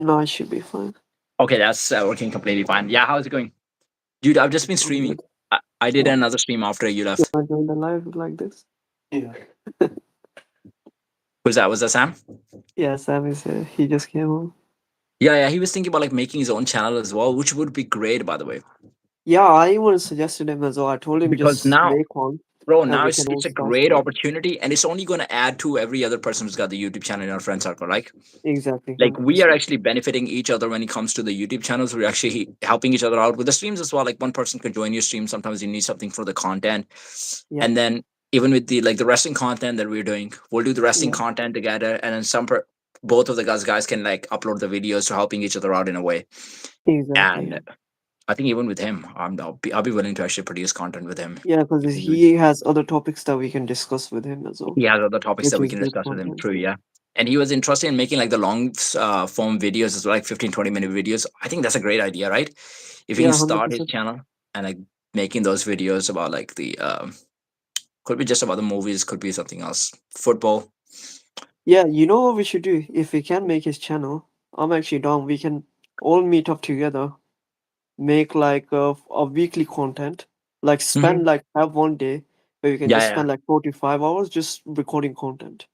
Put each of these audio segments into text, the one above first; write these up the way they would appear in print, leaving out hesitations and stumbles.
No, it should be fine. Okay, that's working completely fine. Yeah, how's it going? Dude, I've just been I'm streaming. good. I did Yeah. another stream after you You left. wanna join the live like this? Yeah. Who's that? Was that Sam? Yeah, Sam is here. He just came home. Yeah, yeah. He was thinking about like making his own channel as well, which would be great, by the way. Yeah, I even suggested him as well. I told him Because just now, make one bro, and now we it's can all it's a start great streaming. opportunity, and it's only going to add to every other person who's got the YouTube channel in our friend circle. Exactly, Like we are 100%. actually benefiting each other when it comes to the YouTube channels. We're actually helping each other out with the streams as well. Like one person could join your stream. Sometimes you need something for the content, Yeah, and then even with the wrestling content that we're doing, we'll do the wrestling yeah, content together, and then both of the guys can like upload the videos to helping each other out in a way. exactly. Yeah, And I think even with him, I'll be willing to actually produce content with him. yeah, because he has other topics that we can discuss with him as well, He has other topics that which we is can good discuss with him. content. True, Yeah, yeah. And he was interested in making like the long form videos as well, like 15-20 minute videos. I think that's a great idea, right? If he yeah, can start his 100%. channel and like making those videos about like the could be just about the movies, could be something else, football. Yeah, you know what we should do? If we can make his channel, I'm actually down. We can all meet up together, make like a weekly content, like Hmm. spend like have one day where we can Yeah, just yeah. spend like 45 hours just recording content,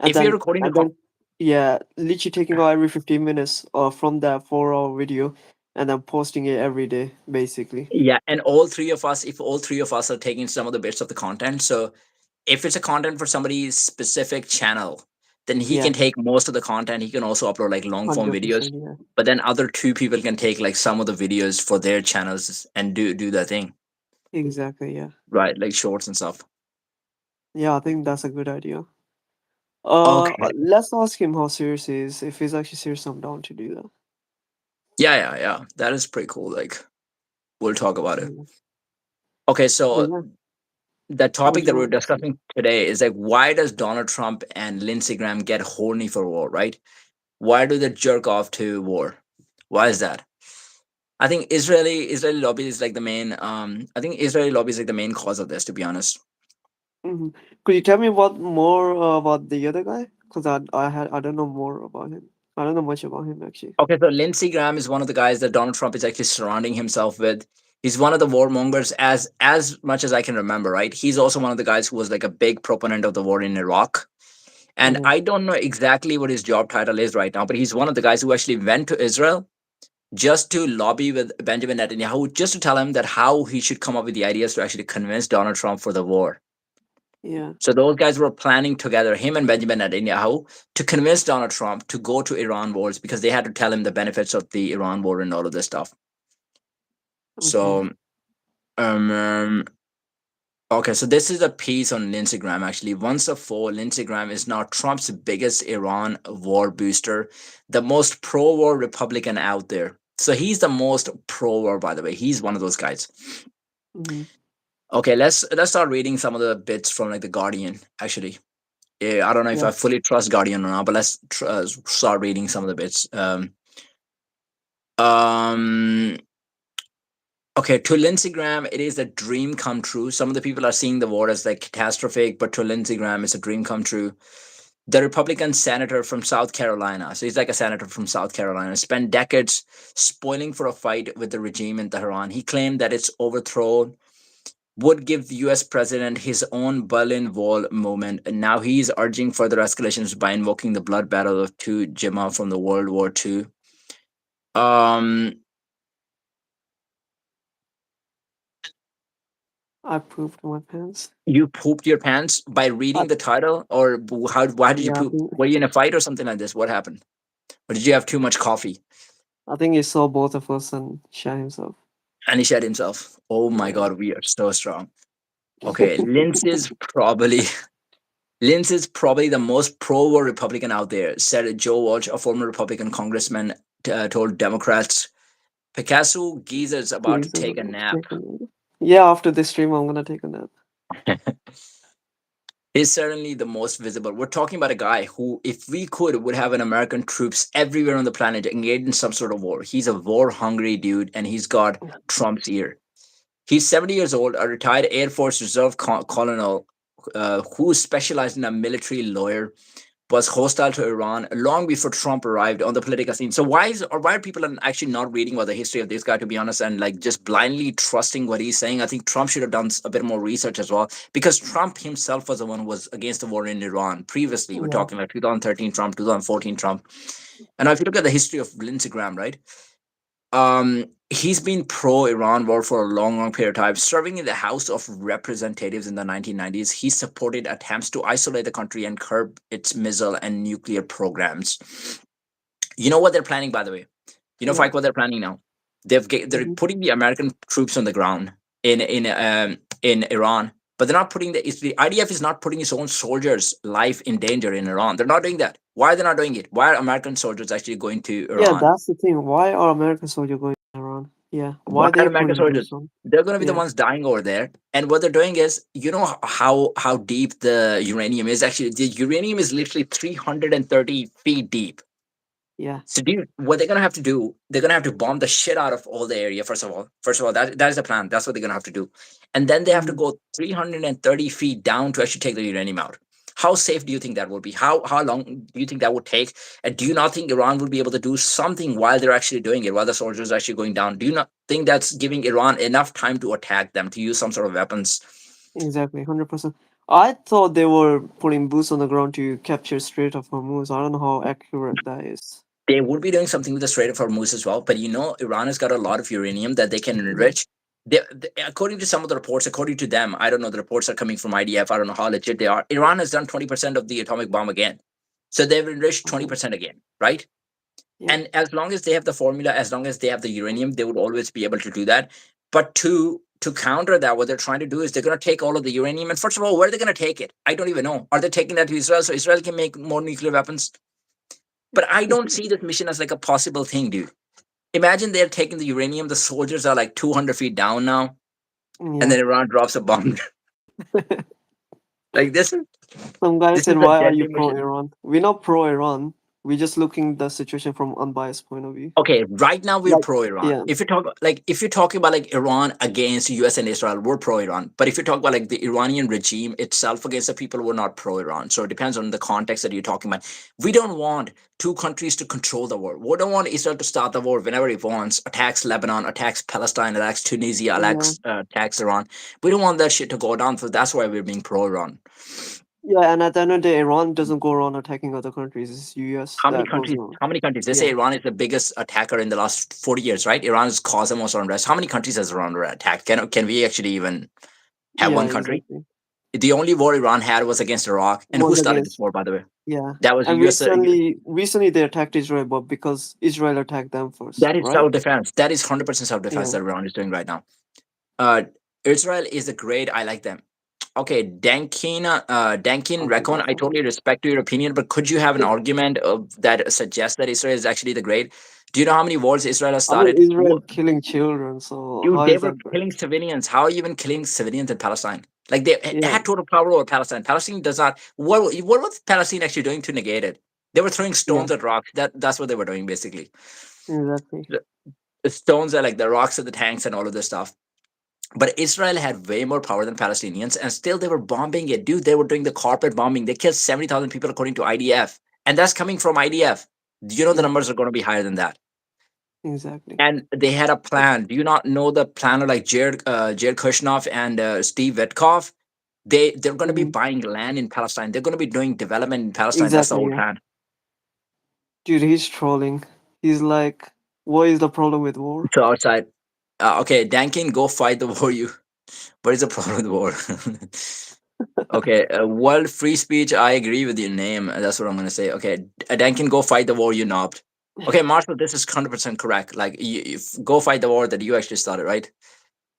and If you're then recording the and then yeah, literally taking out every 15 minutes from that 4 hour video and then posting it every day, basically. yeah, and all three of us, if all three of us are taking some of the bits of the content, so if it's a content for somebody's specific channel, then he Yeah, can take most of the content. He can also upload like long form videos, 100%. Yeah, but then other two people can take like some of the videos for their channels and do their thing, exactly. Yeah, right? Like shorts and stuff. yeah, I think that's a good idea. Okay. Let's ask him how serious he is. If he's actually serious, I'm down to do that. Yeah, yeah, yeah. That is pretty cool. Like we'll talk about it. Yeah. Okay, But so yeah, the what topic do that you we're want to say? discussing today is like why does Donald Trump and Lindsey Graham get horny for war, right? Why do they jerk off to war? Why is that? I think Israeli lobby is like the main. I think Israeli lobby is like the main cause of this. To be honest. Hmm. Could you tell me what more about the other guy? Because I don't know more about him. I don't know much about him actually. Okay, so Lindsey Graham is one of the guys that Donald Trump is actually surrounding himself with. He's one of the warmongers, as much as I can remember. Right, he's also one of the guys who was like a big proponent of the war in Iraq. And Mm-hmm. I don't know exactly what his job title is right now, but he's one of the guys who actually went to Israel just to lobby with Benjamin Netanyahu, just to tell him that how he should come up with the ideas to actually convince Donald Trump for the war. Yeah. So those guys were planning together, him and Benjamin Netanyahu, to convince Donald Trump to go to Iran wars because they had to tell him the benefits of the Iran war and all of this stuff. Okay. So, um, okay, so this is a piece on Instagram actually. Once a four, Instagram is now Trump's biggest Iran war booster, the most pro-war Republican out there. So he's the most pro-war, by the way. He's one of those guys. Mm-hmm. Okay, let's start reading some of the bits from like the Guardian. Actually, yeah, I don't know if Yeah. I fully trust Guardian or not, but let's start reading some of the bits. Um, okay, to Lindsey Graham, it is a dream come true. Some of the people are seeing the war as like catastrophic, but to Lindsey Graham, it's a dream come true. The Republican senator from South Carolina, so he's like a senator from South Carolina, spent decades spoiling for a fight with the regime in Tehran. He claimed that its overthrow would give the US president his own Berlin Wall moment, and now he's urging further escalations by invoking the blood battle of two Jimma from the World War II. Um, I pooped my pants. you pooped your pants by I, reading the title, or how? Why did you yeah, poop? Were you in a fight or something like this? What happened? Or did you have too much coffee? I think he saw both of us and shot himself. And he shed himself. Oh my Yeah. God, we are so strong. Okay, Lindsey's probably the most pro-war Republican out there, said Joe Walsh, a former Republican congressman, told Democrats. Picasso geezer's about to Please, take a nap. take a nap. Yeah, after this stream, I'm gonna take a nap. He's certainly the most visible. We're talking about a guy who, if we could, would have an American troops everywhere on the planet engaged in some sort of war. He's a war-hungry dude, and he's got Trump's ear. He's 70 years old, a retired Air Force Reserve colonel who specialized in a military lawyer. was hostile to Iran long before Trump arrived on the political scene. So why are people actually not reading about the history of this guy, to be honest, and like just blindly trusting what he's saying? I think Trump should have done a bit more research as well, because Trump himself was the one who was against the war in Iran previously. We're Yeah. talking like 2013 Trump, 2014 Trump. And now if you look at the history of Lindsey Graham, right? He's been pro-Iran war for a long period of time. Serving in the House of Representatives in the 1990s, he supported attempts to isolate the country and curb its missile and nuclear programs. You know what they're planning, by the way? You know, Yeah. Fike, what they're planning now? They're Mhm. putting the American troops on the ground in Iran, but they're not putting the IDF is not putting its own soldiers' life in danger in Iran. They're not doing that. Why are they not doing it? Why are American soldiers actually going to Yeah, Iran? that's the thing. Why are American soldiers going around? Yeah. Why Why are they American putting soldiers? boots on? They're going to be the Yeah. ones dying over there. And what they're doing is, you know how deep the uranium is. Actually, the uranium is literally 330 feet deep. Yeah. So, what they're gonna have to do, they're gonna have to bomb the shit out of all the area. First of all, that is the plan. That's what they're gonna have to do, and then they have to Mhm. go 330 feet down to actually take the uranium out. How safe do you think that would be? How long do you think that would take? And do you not think Iran would be able to do something while they're actually doing it, while the soldiers are actually going down? Do you not think that's giving Iran enough time to attack them, to use some sort of weapons? Exactly. 100%. I thought they were putting boots on the ground to capture Strait of Hormuz. I don't know how accurate that is. They would be doing something with the Strait of Hormuz as well. But Iran has got a lot of uranium that they can Yeah. enrich. According to some of the reports, according to them, I don't know, the reports are coming from IDF. I don't know how legit they are. Iran has done 20% of the atomic bomb again. So they've enriched Okay. 20% again, right? Yeah. And as long as they have the formula, as long as they have the uranium, they would always be able to do that. But to counter that, what they're trying to do is they're going to take all of the uranium. And first of all, where are they going to take it? I don't even know. Are they taking that to Israel so Israel can make more nuclear weapons? But I don't see this mission as like a possible thing, dude. Imagine they're taking the uranium, the soldiers are like 200 feet down now, and Yeah. then Iran drops a bomb. Like Some guy this is said, a "Why are you deadly pro mission. Iran?" We're not pro Iran. We're just looking the situation from unbiased point of view. Okay, right now we're Like, pro Iran. yeah, If you're talking about like Iran against US and Israel, we're pro Iran. But if you're talking about like the Iranian regime itself against the people, we're not pro Iran. So it depends on the context that you're talking about. We don't want two countries to control the war. We don't want Israel to start the war whenever it wants, attacks Lebanon, attacks Palestine, attacks Tunisia, yeah, attacks Iran. We don't want that shit to go down. So that's why we're being pro Iran. yeah. And at the end of the day, Iran doesn't go around attacking other countries. It's US How many that goes countries? around. How many countries? They say Yeah, Iran is the biggest attacker in the last 40 years, right? Iran has caused the most unrest. How many countries has Iran attacked? Can we actually even have yeah, one country? exactly. The only war Iran had was against Iraq. And who Was started this against, war, by the way? yeah. That was And US. recently they attacked Israel, but because Israel attacked them first, That is right? self defense. That is 100% self defense Yeah. that Iran is doing right now. Uh, Israel is a great. I like them. Okay, Dankin Okay, Rekon, that's I okay. totally respect your opinion, but could you have an argument that suggests that Israel is actually the great? Do you know how many wars Israel has I mean, started? Israel killing children, so Dude, how they is were that great? killing civilians. How are you even killing civilians in Palestine? Like they Yeah, had total power over Palestine. Palestine does not. What was Palestine actually doing to negate it? They were throwing yeah, stones at rocks. That's what they were doing basically. exactly. The stones are like the rocks at the tanks and all of this stuff. But Israel had way more power than Palestinians, and still they were bombing it. Dude, they were doing the carpet bombing. They killed 70,000 people according to IDF, and that's coming from IDF. Do you know the Yeah, numbers are going to be higher than that? exactly. And they had a plan. Do you not know the plan of like Jared Kushner and Steve Witkoff? They're going to be Hmm. buying land in Palestine. They're going to be doing development in Palestine. That's the Exactly, whole yeah. plan. Dude, he's trolling. He's like, what is the problem with war? So outside, okay, Dankin, go fight the war. You. What is the problem with the war? Okay, world free speech. I agree with your name. That's what I'm going to say. Okay, Dankin, go fight the war. You knobbed. Okay, Marshall, this is 100% correct. Like, you go fight the war that you actually started, right?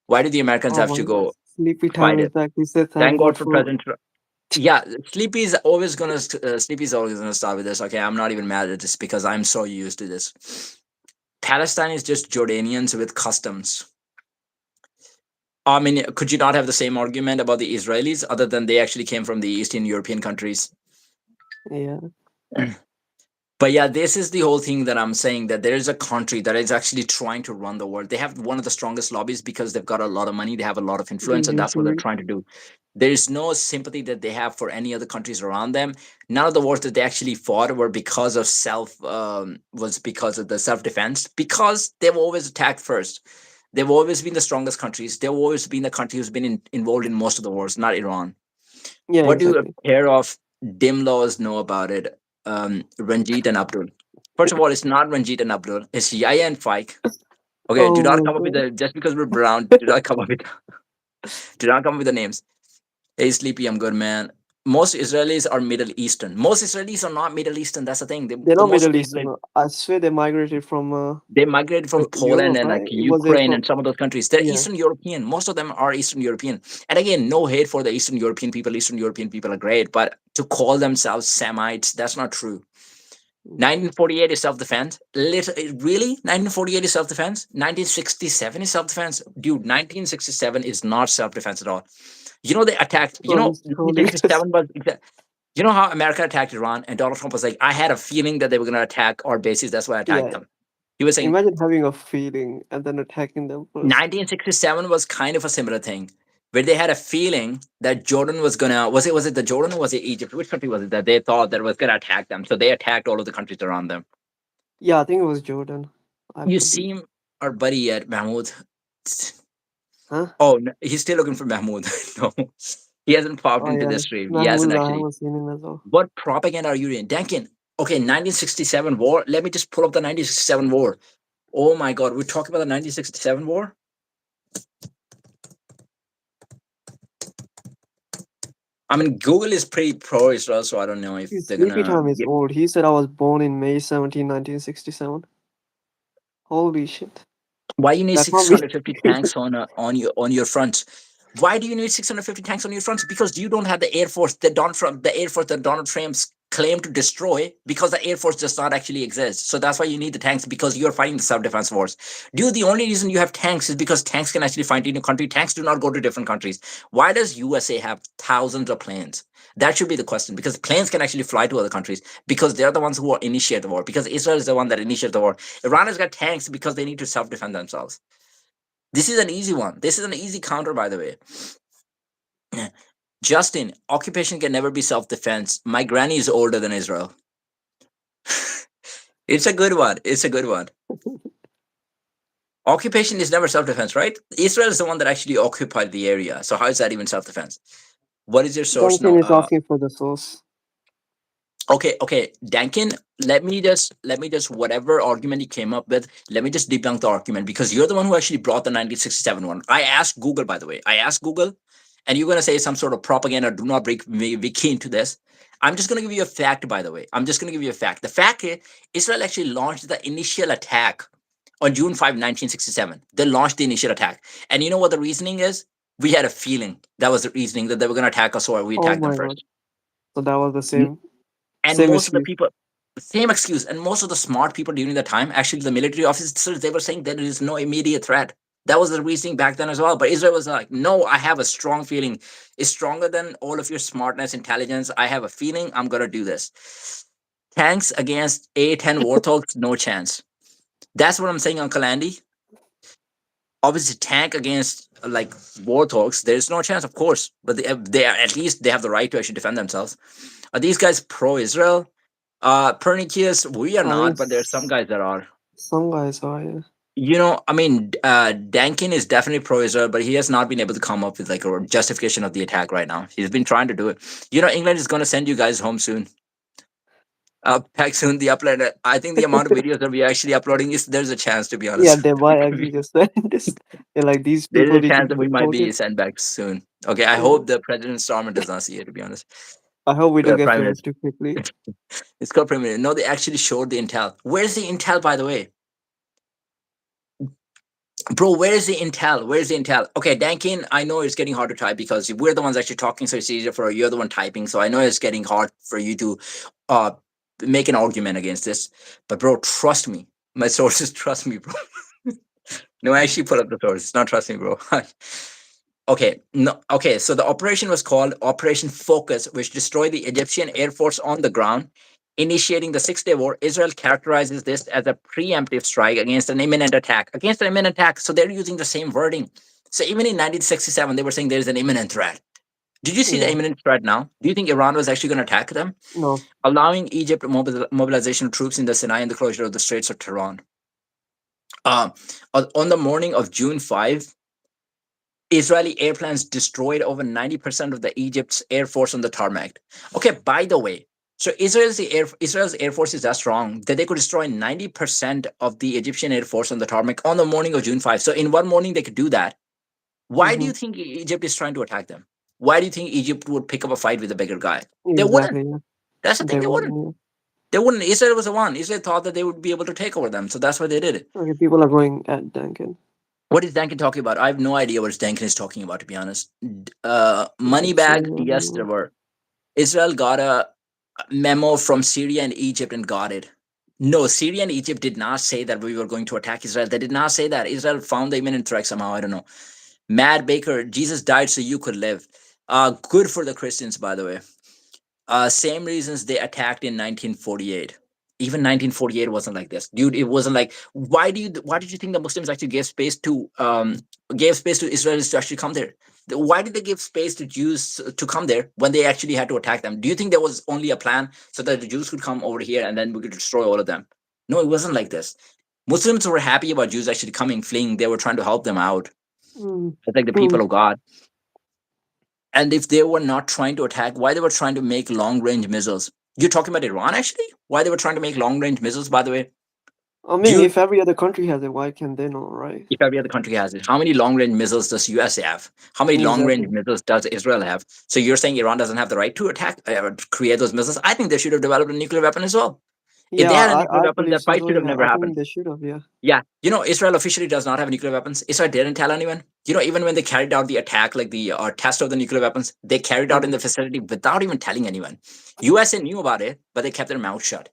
Why do the Americans Oh have my to god. go Sleepy time fight is it? back. He said, thank Thank God God for for. President Yeah, Sleepy's always gonna start with this. Okay, I'm not even mad at this because I'm so used to this. Palestine is just Jordanians with customs. I mean, could you not have the same argument about the Israelis, other than they actually came from the Eastern European countries? Yeah. But yeah, this is the whole thing that I'm saying, that there is a country that is actually trying to run the world. They have one of the strongest lobbies because they've got a lot of money, they have a lot of influence, and that's what they're Usually, trying to do. There is no sympathy that they have for any other countries around them. None of the wars that they actually fought were because of was because of the self defense, because they've always attacked first. They've always been the strongest countries. They've always been the country who's been involved in most of the wars, not Iran. yeah, What do a exactly. pair of dim laws know about it? Ranjit and Abdul. First of all, it's not Ranjit and Abdul. It's Yaya and Fike. Okay, do Oh not my come up with god. the just because we're brown. Do not come up with do not come up with the names. Hey, Sleepy, I'm good, man. Most Israelis are Middle Eastern. Most Israelis are not Middle Eastern. That's the thing. They're The not most Middle Israel Eastern. I swear they migrated from they migrated from Poland Europe, and like right? It was there Ukraine from and some of those countries. They're yeah. Eastern European. Most of them are Eastern European. And again, no hate for the Eastern European people. Eastern European people are great, but to call themselves Semites, that's not true. Mm. 1948 is self-defense. Really? 1948 is self-defense? 1967 is self-defense? Dude, 1967 is not self-defense at all. You know, they attacked, Totally just 1967 was, you know how America attacked Iran and Donald Trump was like, I had a feeling that they were going to attack our bases. That's why I attacked yeah. them. He was saying Imagine having a feeling and then attacking them first. 1967 was kind of a similar thing where they had a feeling that Jordan was gonna was it the Jordan or was it Egypt? Which country was it that they thought that was gonna attack them? So they attacked all of the countries around them. Yeah, I think it was Jordan. I You believe. see our buddy yet, Mahmoud? Huh? Oh, no, he's still looking for Mahmoud. No, he hasn't popped Oh into yeah. the stream. He hasn't Mahmoud, I actually. haven't seen him as well. What propaganda are you in, Dankin? Okay, 1967 war. Let me just pull up the 1967 war. Oh my God, we're talking about the 1967 war. I mean, Google is pretty pro Israel, so I don't know if His they're sleepy gonna time is get. old. He said I was born in May 17, 1967. Holy shit. Why you need That can't be 650 tanks on your front? Why do you need 650 tanks on your front? Because you don't have the air force that Donald Trump's claim to destroy, because the air force does not actually exist. So that's why you need the tanks, because you're fighting the self-defense wars. Dude, the only reason you have tanks is because tanks can actually fight in your country. Tanks do not go to different countries. Why does USA have thousands of planes? That should be the question, because planes can actually fly to other countries because they're the ones who are initiate the war. Because Israel is the one that initiated the war. Iran has got tanks because they need to self-defend themselves. This is an easy one. This is an easy counter, by the way. Justin, occupation can never be self-defense. My granny is older than Israel. It's a good one. It's a good one. Occupation is never self-defense, right? Israel is the one that actually occupied the area. So how is that even self-defense? What is your source? No, Duncan is asking for the source. okay, Dankin, let me just whatever argument you came up with, let me just debunk the argument, because you're the one who actually brought the 1967 one. I asked Google, by the way. I asked Google, and you're gonna say some sort of propaganda. Do not break me wiki into this. I'm just gonna give you a fact, by the way. I'm just gonna give you a fact. The fact is, Israel actually launched the initial attack on June 5, 1967. They launched the initial attack. And you know what the reasoning is? We had a feeling that was the reasoning, that they were gonna attack us, or we Oh attacked them my god. first. So that was the And same most of the excuse. people, same excuse, and most of the smart people during the time, actually the military officers, they were saying that there is no immediate threat. That was the reasoning back then as well. But Israel was like, no, I have a strong feeling. It's stronger than all of your smartness, intelligence. I have a feeling I'm gonna do this. Tanks against A-10 warthogs, no chance. That's what I'm saying, Uncle Andy. Obviously, tank against like warthogs, there's no chance, of course. But they are, at least they have the right to actually defend themselves. Are these guys pro-Israel? Pernicus, we are I think not, but there's some guys that are. some guys are, yeah. I mean, Dankin is definitely pro-Israel, but he has not been able to come up with like a justification of the attack right now. He's been trying to do it. England is going to send you guys home soon. Back soon, the upload. I think the amount of videos that we're actually uploading is, there's a chance, to be Yeah, honest. they might actually just send this. They're like, these There people is a need to chance be that we might be deported. sent back soon. Okay, I Yeah. hope the President Starmer does not see it, to be honest. I hope we don't get Prime famous Minister. too quickly. It's called Prime Minister. No, they actually showed the intel. Where's the intel, by the way? Bro, where's the intel? Where's the intel? Okay, Dankin, I know it's getting hard to type because we're the ones actually talking, so it's easier for you're the one typing. So I know it's getting hard for you to uh make an argument against this. But bro, trust me. My sources trust me, bro. No, I actually put up the sources. Not trust me, bro. Okay, no, okay. So the operation was called Operation Focus, which destroyed the Egyptian Air Force on the ground initiating the Six Day War, Israel characterizes this as a preemptive strike against an imminent attack. Against an imminent attack. So they're using the same wording. So even in 1967, they were saying there's an imminent threat. Did you see the Yeah. imminent threat now? Do you think Iran was actually going to attack them? No. Allowing Egypt mobilization of troops in the Sinai and the closure of the Straits of Tehran. Uh, on the morning of June 5, Israeli airplanes destroyed over 90% of the Egypt's air force on the tarmac. Okay, by the way, so Israel's air force is that strong that they could destroy 90% of the Egyptian air force on the tarmac on the morning of June 5. So in one morning they could do that. Why do Mm-hmm. you think Egypt is trying to attack them? Why do you think Egypt would pick up a fight with a bigger guy? They wouldn't. Exactly. Yeah. That's the thing, They they wouldn't. wouldn't. Yeah. They wouldn't. Israel was the one. Israel thought that they would be able to take over them. So that's why they did it. Okay. People are going at Duncan. What is Dankin talking about? I have no idea what Dankin is talking about, to be honest. Money It's bags, yes, there were. Israel got a memo from Syria and Egypt and got it. No, Syria and Egypt did not say that we were going to attack Israel. They did not say that. Israel found the imminent threat somehow. I don't know. Matt Baker, Jesus died so you could live. Good for the Christians, by the way. Same reasons they attacked in 1948. Even 1948 wasn't like this, dude. It wasn't like, why did you think the Muslims actually gave space to Israelis to actually come there? Why did they give space to Jews to come there when they actually had to attack them? Do you think there was only a plan so that the Jews could come over here and then we could destroy all of them? No, it wasn't like this. Muslims were happy about Jews actually coming, fleeing. They were trying to help them out. Mm. It's like the people Mm. of God. And if they were not trying to attack, why they were trying to make long range missiles? You're talking about Iran, actually? Why they were trying to make long range missiles, by the way? I Do mean, you, if every other country has it, why can they not, right? if every other country has it, how many long range missiles does US have? How many long range Exactly. missiles does Israel have? So you're saying Iran doesn't have the right to attack, create those missiles? I think they should have developed a nuclear weapon as well. If Yeah, they had a nuclear I weapon, believe that so. fight So should have yeah, never I happened. think they should have. Yeah. Yeah, Israel officially does not have nuclear weapons. Israel didn't tell anyone. Even when they carried out the attack, like the test of the nuclear weapons, they carried out in Mm. the facility without even telling anyone. USA knew about it, but they kept their mouth shut.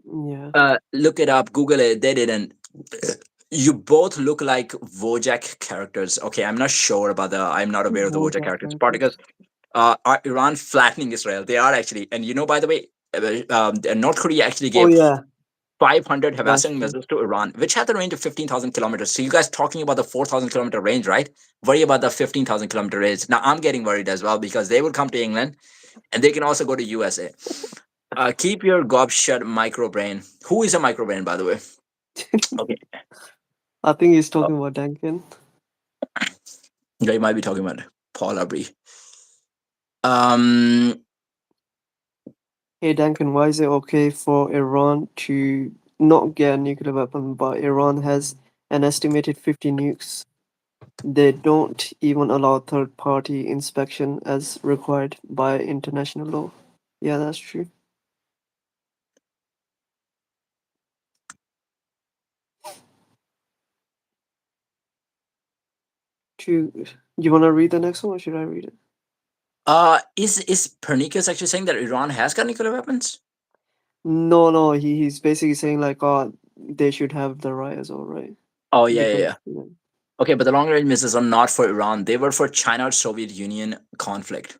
Yeah. Look it up, Google it. They didn't. You both look like Wojak characters. Okay, I'm not sure about the. I'm not aware of the Wojak Bojack characters. characters. Spartacus, are Iran flattening Israel? They are actually. And by the way, North Korea actually Oh gave yeah, 500 that's Havasan true. missiles to Iran, which had the range of 15,000 kilometers. So you guys talking about the 4,000-kilometer range, right? Worry about the 15,000-kilometer range. Now I'm getting worried as well because they will come to England and they can also go to USA. Keep your gob shut, microbrain. Who is a microbrain, by the way? Okay, I think he's uh, talking about Duncan. you might be talking about Paul Aubrey. Um, Hey Duncan, why is it okay for Iran to not get a nuclear weapon, but Iran has an estimated 50 nukes? They don't even allow third-party inspection as required by international law. Yeah, that's true. True. You wanna read the next one, or should I read it? is Pernicus actually saying that Iran has got nuclear weapons? No, no, he's basically saying like, oh, they should have the right as well, right? Oh yeah, yeah, yeah. Because yeah. Okay, but the long range missiles are not for Iran. They were for China or Soviet Union conflict.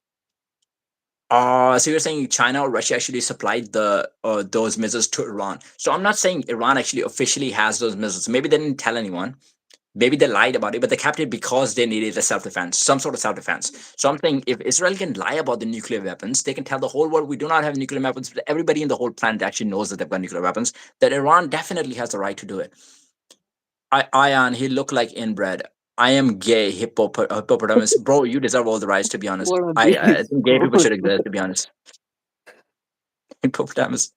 So you're saying China or Russia actually supplied the those missiles to Iran? So I'm not saying Iran actually officially has those missiles. Maybe they didn't tell anyone. Maybe they lied about it, but they kept it because they needed a self defense, some sort of self defense. So I'm saying if Israel can lie about the nuclear weapons, they can tell the whole world we do not have nuclear weapons. But everybody in the whole planet actually knows that they've got nuclear weapons. That Iran definitely has the right to do it. Ion, he looked like inbred. I am gay, hippopotamus. Bro, you deserve all the rights, to be honest. What are I these? think gay people should exist, to be honest. Hippopotamus.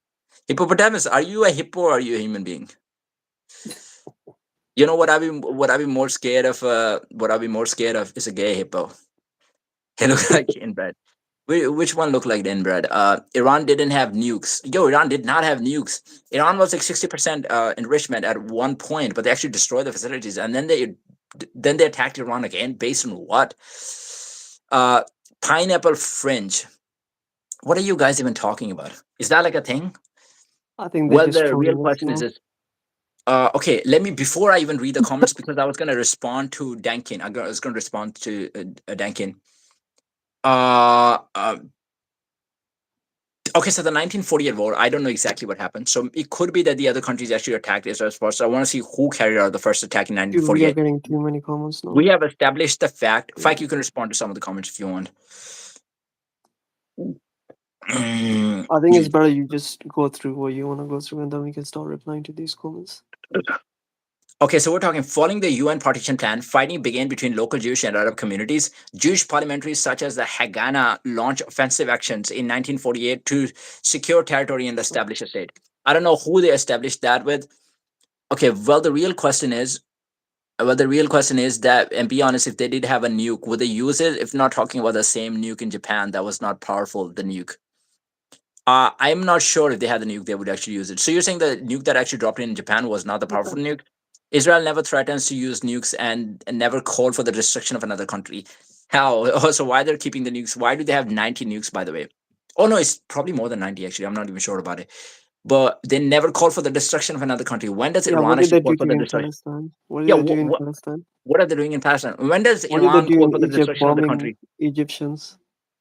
Hippopotamus, are you a hippo or are you a human being? You know what I'd be more scared of what I'd be more scared of is a gay hippo. He looked like inbred. Which one looked like the inbred? Iran didn't have nukes. Yo, Iran did not have nukes. Iran was like 60% enrichment at one point, but they actually destroyed the facilities, and then they attacked Iran again. Based on what? Uh, Pineapple fringe. What are you guys even talking about? Is that like a thing? I think they're Well, just the real trolling us question is now. this. Okay, let me before I even read the comments because I was gonna respond to Dankin. I was gonna respond to Dankin. Uh, uh, Okay, so the 1948 war, I don't know exactly what happened. So it could be that the other countries actually attacked Israel first. So I want to see who carried out the first attack in Dude, we are 1948. getting too many comments We now. have established the fact. Yeah. Fact, you can respond to some of the comments if you want. Mm, I think it's better you just go through what you want to go through, and then we can start replying to these comments. Okay, so we're talking following the UN partition plan, fighting began between local Jewish and Arab communities. Jewish parliamentaries such as the Haganah launched offensive actions in 1948 to secure territory and establish a state. I don't know who they established that with. Okay, the real question is that, and be honest, if they did have a nuke, would they use it? If not talking about the same nuke in Japan that was not powerful, the nuke. I'm not sure if they had the nuke, they would actually use it. So you're saying the nuke that actually dropped in Japan was not the powerful nuke? Israel never threatens to use nukes and never called for the destruction of another country. How? Oh, so why they're keeping the nukes? Why do they have 90 nukes, by the way? Oh no, it's probably more than 90 actually. I'm not even sure about it. But they never call for the destruction of another country. When does Yeah, what Iran did actually they call do for to the in destruction? Palestine? What did Yeah, they do in Palestine? what are they doing in Palestine? When does What did they Iran do call in for the Egypt, destruction of the bombing country? Egyptians?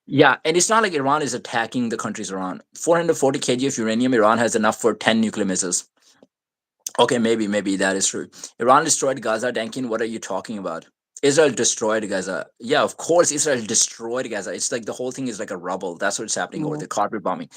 Yeah, and it's not like Iran is attacking the countries around. 440 kg of uranium, Iran has enough for 10 nuclear missiles. Okay, maybe that is true. Iran destroyed Gaza. Dankin, what are you talking about? Israel destroyed Gaza. Yeah, of course, Israel destroyed Gaza. It's like the whole thing is like a rubble. That's what's happening over Yeah, the carpet bombing.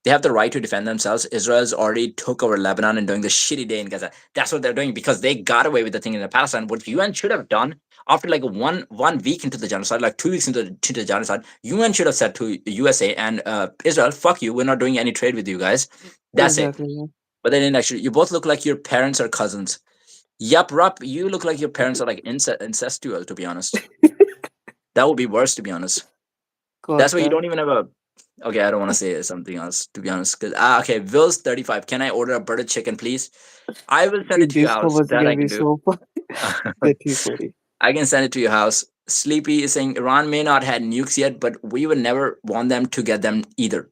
They have the right to defend themselves. Israel's already took over Lebanon and doing the shitty day in Gaza. That's what they're doing because they got away with the thing in the Palestine. What UN should have done after like one week into the genocide, like 2 weeks into the genocide, UN should have said to USA and Israel, "Fuck you. We're not doing any trade with you guys." That's it. exactly. Yeah. But they didn't actually. You both look like your parents are cousins. Yup, Rup, you look like your parents are like incestual, to be honest. That would be worse, to be honest. That's Got why you that. don't even have a. Okay, I don't want to say something else, to be honest. Okay, Will's 35. Can I order a butter chicken, please? I will send it Dude, to your these house. comments are That gonna I be can do. so fun. They're too funny. I can send it to your house. Sleepy is saying Iran may not have nukes yet, but we would never want them to get them either.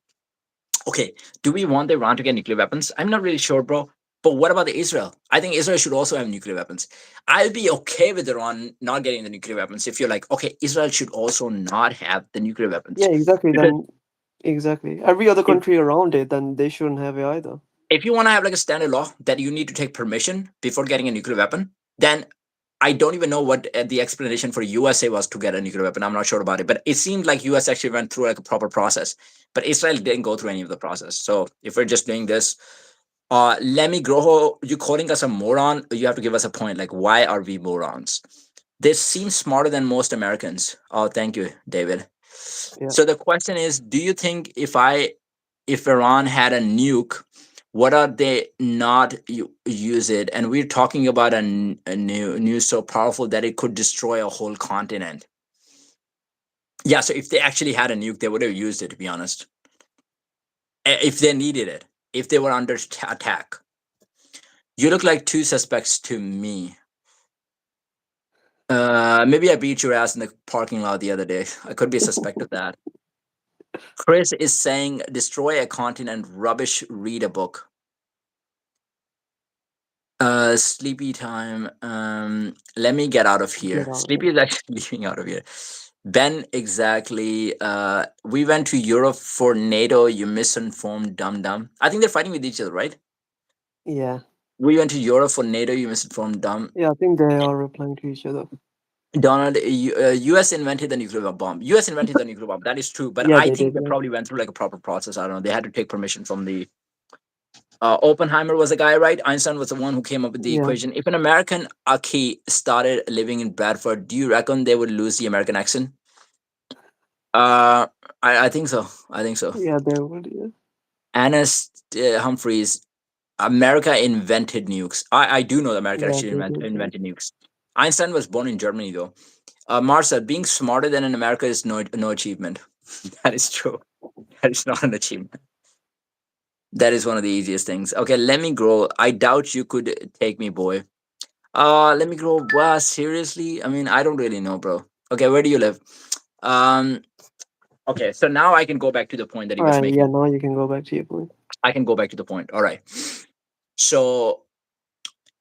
Okay, do we want Iran to get nuclear weapons? I'm not really sure, bro. But what about the Israel? I think Israel should also have nuclear weapons. I'll be okay with Iran not getting the nuclear weapons if you're like, okay, Israel should also not have the nuclear Yeah, weapons. exactly. Because Then exactly. Every other if, country around it, then they shouldn't have it either. if you want to have like a standard law that you need to take permission before getting a nuclear weapon, then I don't even know what the explanation for USA was to get a nuclear weapon. I'm not sure about it, but it seemed like US actually went through like a proper process, but Israel didn't go through any of the process. So if we're just doing this, let me grow. You calling us a moron? You have to give us a point. Like, why are we morons? They seem smarter than most Americans. Oh, thank you, David. Yeah. So the question is, do you think if Iran had a nuke, what are they not use it? And we're talking about a new so powerful that it could destroy a whole continent. Yeah, so if they actually had a nuke, they would have used it. To be honest, if they needed it, if they were under attack. You look like two suspects to me. Maybe I beat your ass in the parking lot the other day. I could be a suspect of that. Chris is saying, destroy a continent, rubbish, read a book. Sleepy time. Let me get out of Get here. out of Sleepy here. is actually leaving out of here. Ben, exactly. We went to Europe for NATO. You misinformed, dum dum. I think they're fighting with each other, right? Yeah. We went to Europe for NATO. You misinformed, dumb. Yeah, I think they are replying to each other. Donald, U.S. invented the nuclear bomb. U.S. invented the nuclear bomb. That is true, but Yeah, I they think did. they Yeah. probably went through like a proper process. I don't know. They had to take permission from the. Oppenheimer was the guy, right? Einstein was the one who came up with the Yeah. equation. If an American Aki started living in Bradford, do you reckon they would lose the American accent? Uh, I think so. I think so. Yeah, they would. Yeah. Anna Humphreys, America invented nukes. I do know that America Yeah, actually they did. Yeah. invented nukes. Einstein was born in Germany, though. Marcel, being smarter than in America is no achievement. That is true. That is not an achievement. That is one of the easiest things. Okay, let me grow. I doubt you could take me, boy. Let me grow. Wow, seriously? I mean, I don't really know, bro. Okay, where do you live? Um, okay, so now I can go back to the point that he All was right. Yeah. making. Now you can go back to your point. I can go back to the point. All right. So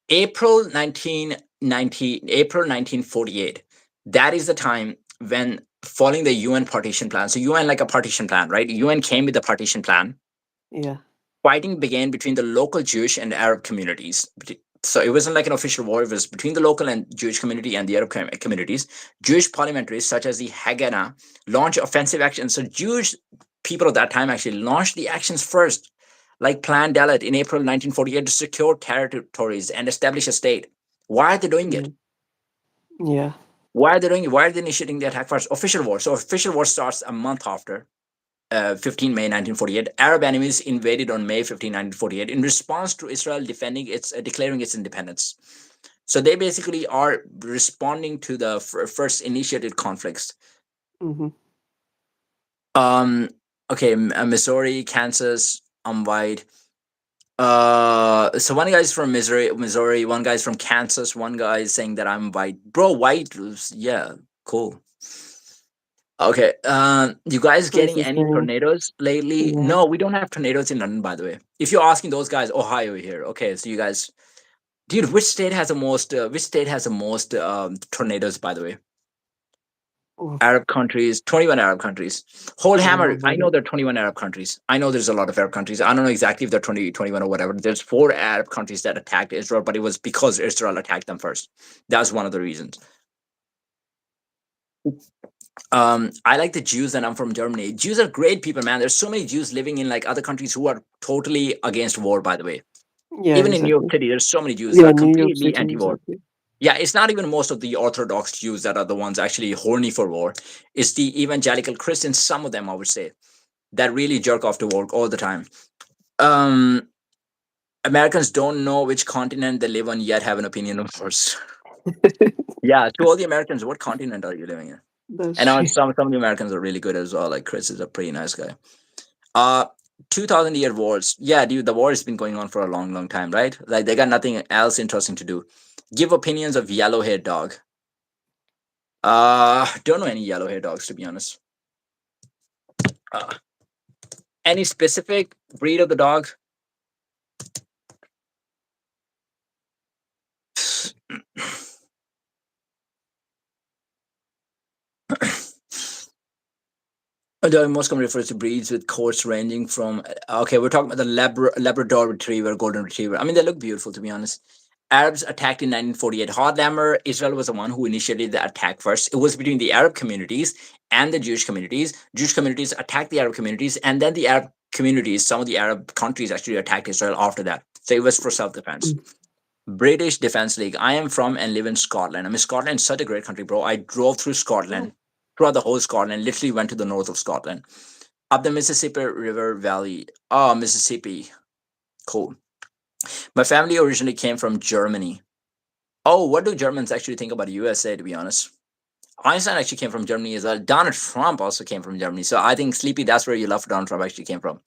April 1948. That is the time when following the UN partition plan. So UN like a partition plan, right? UN came with the partition plan. Yeah. Fighting began between the local Jewish and Arab communities. So it wasn't like an official war, it was between the local and Jewish community and the Arab communities. Jewish parliamentaries, such as the Haganah, launched offensive actions. So Jewish people at that time actually launched the actions first, like Plan Dalet in April 1948 to secure territories and establish a state. Why are they doing it? Mm. Yeah. Why are they doing it? Why are they initiating the attack first? Official war. So official war starts a month after. 15 May 1948, Arab enemies invaded on May 15, 1948, in response to Israel declaring its independence. So they basically are responding to the first initiated conflicts. Mm-hmm. Um, okay, Missouri, Kansas, I'm white. So one guy's from Missouri, one guy's from Kansas, one guy is saying that I'm white. Bro, white, yeah, cool. Okay. You guys So it's getting the any same. tornadoes lately? Yeah. No, we don't have tornadoes in London, by the way. If you're asking those guys, Ohio here. Okay, so you guys, dude, which state has the most? Which state has the most tornadoes? By the way, Oh, Arab countries, 21 Arab countries. Whole I don't know hammer. I about know it. there are 21 Arab countries. I know there's a lot of Arab countries. I don't know exactly if they're 20, 21 or whatever. There's four Arab countries that attacked Israel, but it was because Israel attacked them first. That was one of the reasons. I like the Jews, and I'm from Germany. Jews are great people, man. There's so many Jews living in like other countries who are totally against war, by the way. Yeah, Even in New York exactly. City, there's so many Jews that Yeah, are New York completely City, anti-war. exactly. Yeah, it's not even most of the Orthodox Jews that are the ones actually horny for war. It's the evangelical Christians, some of them I would say, that really jerk off to war all the time. Um Americans don't know which continent they live on yet have an opinion, of course. Yeah, to all the Americans, what continent are you living in? That's And true. some of the Americans are really good as well. Like Chris is a pretty nice guy. Uh 2000-year wars. Yeah, dude, the war has been going on for a long, long time, right? Like they got nothing else interesting to do. Give opinions of yellow-haired dog. Don't know any yellow-haired dogs to be honest. Uh, any specific breed of the dog? The most common refers to breeds with coats ranging from okay, we're talking about the Labrador Retriever, Golden Retriever. I mean, they look beautiful to be honest. Arabs attacked in 1948. Hardhammer, Israel was the one who initiated the attack first. It was between the Arab communities and the Jewish communities. Jewish communities attacked the Arab communities, and then the Arab communities, some of the Arab countries actually attacked Israel after that. So it was for self-defense. Mm. British Defense League. I am from and live in Scotland. I mean, Scotland is such a great country, bro. I drove through Oh, Scotland, throughout the whole Scotland, literally went to the north of Scotland, up the Mississippi River Valley. Oh, Mississippi. Cool. My family originally came from Germany. Oh, what do Germans actually think about the USA, to be honest? Einstein actually came from Germany as well. Donald Trump also came from Germany. So I think, Sleepy, that's where your love for Donald Trump actually came from.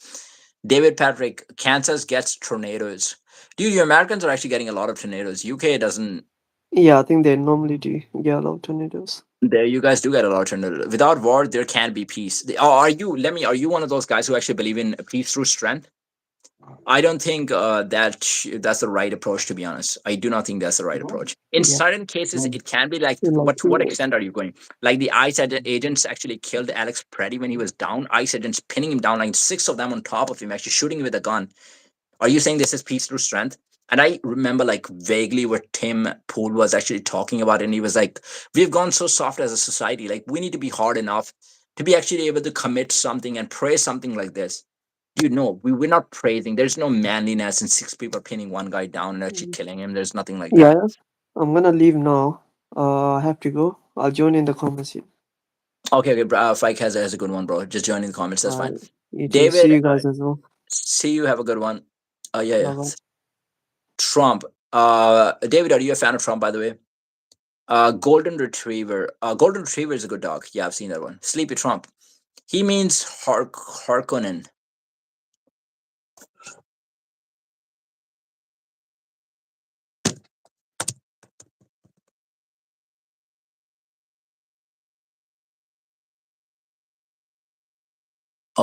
David Patrick, Kansas gets tornadoes. Dude, you Americans are actually getting a lot of tornadoes. UK doesn't. yeah, I think they normally do get a lot of tornadoes. There, you guys do get a lot of tornadoes. Without war, there can't be peace. Are you? Let me. Are you one of those guys who actually believe in peace through strength? I don't think that's the right approach. To be honest, I do not think that's the right approach. In Yeah. certain cases, it can be like, In like but to two what words. extent are you going? Like the ICE agents actually killed Alex Preddy when he was down. ICE agents pinning him down, like six of them on top of him, actually shooting him with a gun. Are you saying this is peace through strength? And I remember like vaguely what Tim Pool was actually talking about, and he was like, "We've gone so soft as a society. Like we need to be hard enough to be actually able to commit something and praise something like this." Dude, no, we're not praising. There's no manliness in six people pinning one guy down and actually Mm. killing him. There's nothing like Yeah, that. I'm gonna leave now. I have to go. I'll join in the comments here. Okay, okay, bro. Fike has a good one, bro. Just join in the comments. That's fine. You too. See David, you guys as well. see you. Have a good one. Yeah, Bye yeah. bye. Trump. David, are you a fan of Trump, by the way? Golden Retriever. Golden Retriever is a good dog. Yeah, I've seen that one. Sleepy Trump. He means Harkonnen.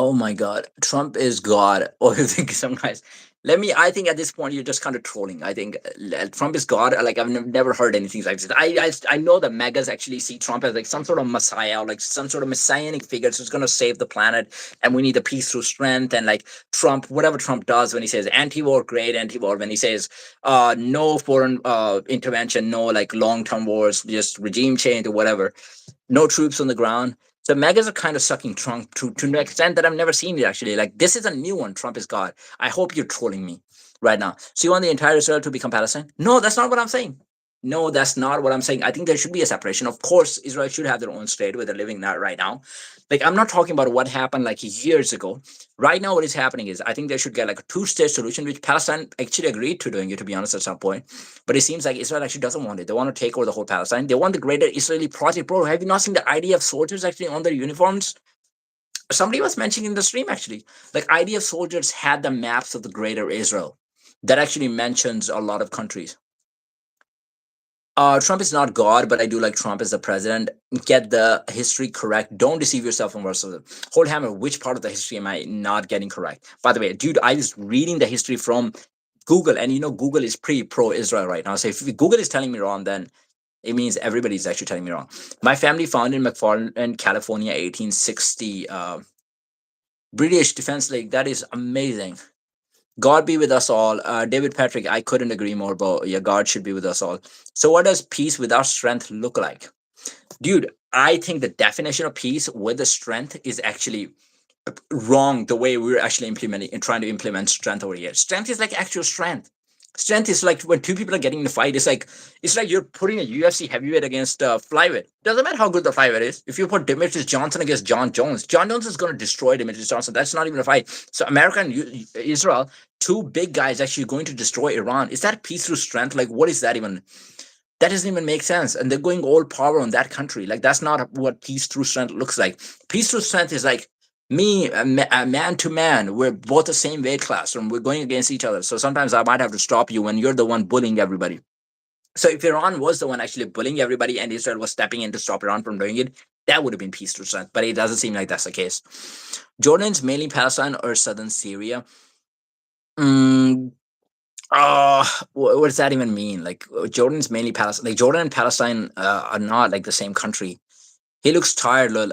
Oh my God, Trump is God. Or you think some guys? I think at this point you're just kind of trolling. I think Trump is God. Like I've never heard anything like this. I know the megas actually see Trump as like some sort of messiah, or like some sort of messianic figure who's going to save the planet, and we need the peace through strength. And like Trump, whatever Trump does when he says anti-war, great anti-war. When he says no foreign intervention, no like long-term wars, just regime change or whatever, no troops on the ground. So megas are kind of sucking Trump to an extent that I've never seen it actually. Like this is a new one. Trump is God. I hope you're trolling me right now. So you want the entire Israel to become Palestine? No, that's not what I'm saying. No, that's not what I'm saying. I think there should be a separation. Of course, Israel should have their own state where they're living now right now. Like I'm not talking about what happened like years ago. Right now, what is happening is I think they should get like a two-state solution, which Palestine actually agreed to doing it, to be honest, at some point. But it seems like Israel actually doesn't want it. They want to take over the whole Palestine. They want the greater Israeli project. Bro, have you not seen the IDF soldiers actually on their uniforms? Somebody was mentioning in the stream actually, like IDF soldiers had the maps of the greater Israel. That actually mentions a lot of countries. Trump is not God, but I do like Trump as the president. Get the history correct. Don't deceive yourself on verse of the hold hammer. Which part of the history am I not getting correct? By the way, dude, I was reading the history from Google, and you know Google is pretty pro-Israel right now. So if Google is telling me wrong, then it means everybody's actually telling me wrong. My family founded in McFarland, California, 1860. British Defense League. That is amazing. God be with us all. David Patrick, I couldn't agree more, but yeah, God should be with us all. So, what does peace without strength look like? Dude, I think the definition of peace with the strength is actually wrong the way we're actually implementing and trying to implement strength over here. Strength is like actual strength. Strength is like when two people are getting in a fight. It's like you're putting a UFC heavyweight against flyweight. Doesn't matter how good the flyweight is. If you put Demetrius Johnson against John Jones, John Jones is going to destroy Demetrius Johnson. That's not even a fight. So America and Israel, two big guys actually going to destroy Iran. Is that peace through strength? Like what is that even? That doesn't even make sense. And they're going all power on that country. Like that's not what peace through strength looks like. Peace through strength is like me, a man to man. We're both the same weight class, and we're going against each other. So sometimes I might have to stop you when you're the one bullying everybody. So if Iran was the one actually bullying everybody and Israel was stepping in to stop Iran from doing it, that would have been peace through strength. But it doesn't seem like that's the case. Jordan's mainly Palestine or southern Syria. Mm, what does that even mean? Like Jordan's mainly Palestine. Like Jordan and Palestine are not like the same country. He looks tired, lol.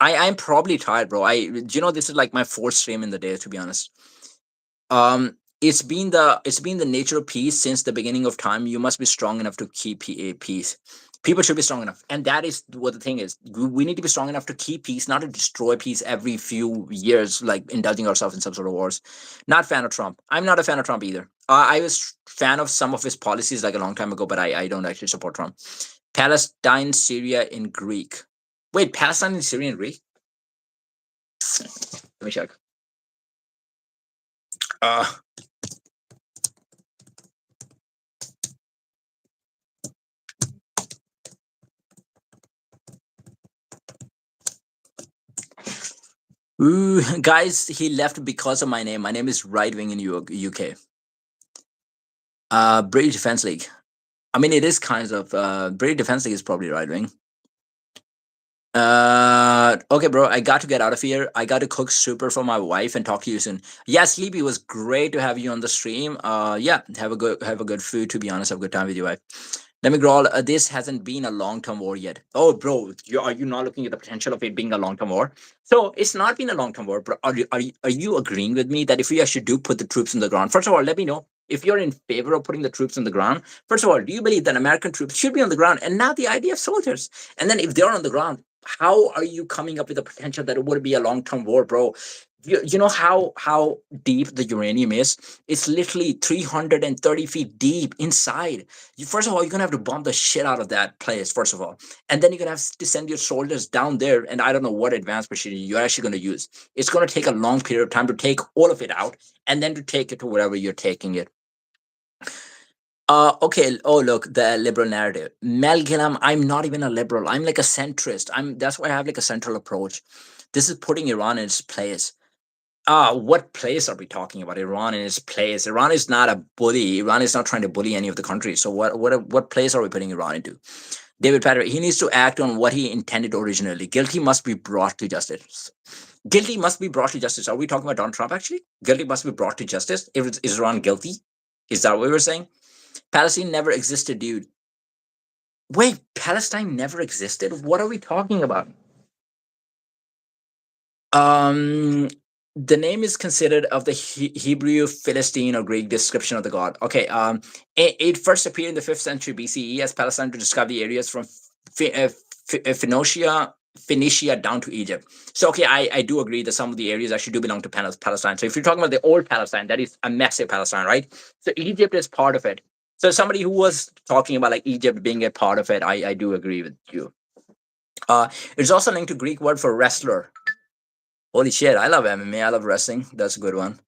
I'm probably tired, bro. This is like my fourth stream in the day, to be honest. It's been the nature of peace since the beginning of time. You must be strong enough to keep peace. People should be strong enough, and that is what the thing is. We need to be strong enough to keep peace, not to destroy peace every few years, like indulging ourselves in some sort of wars. Not fan of Trump. I'm not a fan of Trump either. I was fan of some of his policies like a long time ago, but I don't actually support Trump. Palestine, Syria in Greek. Wait, Palestine and Syria in Greek? Let me check. Uh, Ooh, guys, he left because of my name. My name is Right Wing in UK. British Defense League. I mean, it is kind of British Defense League is probably right wing. Okay, bro. I got to get out of here. I got to cook super for my wife and talk to you soon. Yeah, Sleepy, it was great to have you on the stream. Yeah, have a good food. To be honest, have a good time with your wife. Let me growl. This hasn't been a long term war yet. Oh, bro, are you not looking at the potential of it being a long term war? So it's not been a long term war. But are you agreeing with me that if we actually do put the troops on the ground? First of all, let me know if you're in favor of putting the troops on the ground. First of all, do you believe that American troops should be on the ground and not the IDF soldiers? And then if they're on the ground, how are you coming up with the potential that it would be a long term war, bro? You know how deep the uranium is? It's literally 330 feet deep inside. First of all, you're gonna have to bomb the shit out of that place, first of all. And then you're gonna have to send your soldiers down there. And I don't know what advanced machinery you're actually gonna use. It's gonna take a long period of time to take all of it out and then to take it to wherever you're taking it. Okay. Oh, look, the liberal narrative. Mel Gillam, I'm not even a liberal. I'm like a centrist. That's why I have like a central approach. This is putting Iran in its place. What place are we talking about? Iran in its place. Iran is not a bully. Iran is not trying to bully any of the countries. So what place are we putting Iran into? David Patrick, he needs to act on what he intended originally. Guilty must be brought to justice. Guilty must be brought to justice. Are we talking about Donald Trump actually? Guilty must be brought to justice. If is Iran guilty? Is that what we were saying? Palestine never existed, dude. Wait, Palestine never existed? What are we talking about? Um, the name is considered of the Hebrew, Philistine, or Greek description of the god. Okay. It first appeared in the 5th century BCE as Palestine to describe the areas from Phoenicia down to Egypt. So, okay, I do agree that some of the areas actually do belong to Palestine. So, if you're talking about the old Palestine, that is a massive Palestine, right? So, Egypt is part of it. So, somebody who was talking about like Egypt being a part of it, I do agree with you. It's also linked to Greek word for wrestler. Holy shit, I love MMA. I love wrestling. That's a good one.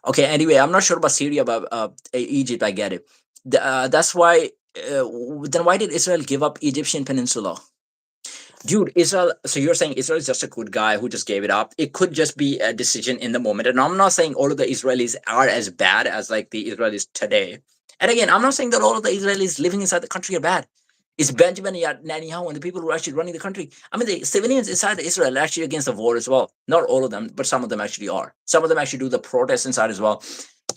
Okay, anyway, I'm not sure about Syria, but Egypt, I get it. That's why. Then why did Israel give up Egyptian peninsula? Dude, Israel. So you're saying Israel is just a good guy who just gave it up? It could just be a decision in the moment. And I'm not saying all of the Israelis are as bad as like the Israelis today. And again, I'm not saying that all of the Israelis living inside the country are bad. It's Benjamin Netanyahu and the people who are actually running the country. I mean, the civilians inside Israel are actually against the war as well. Not all of them, but some of them actually are. Some of them actually do the protests inside as well.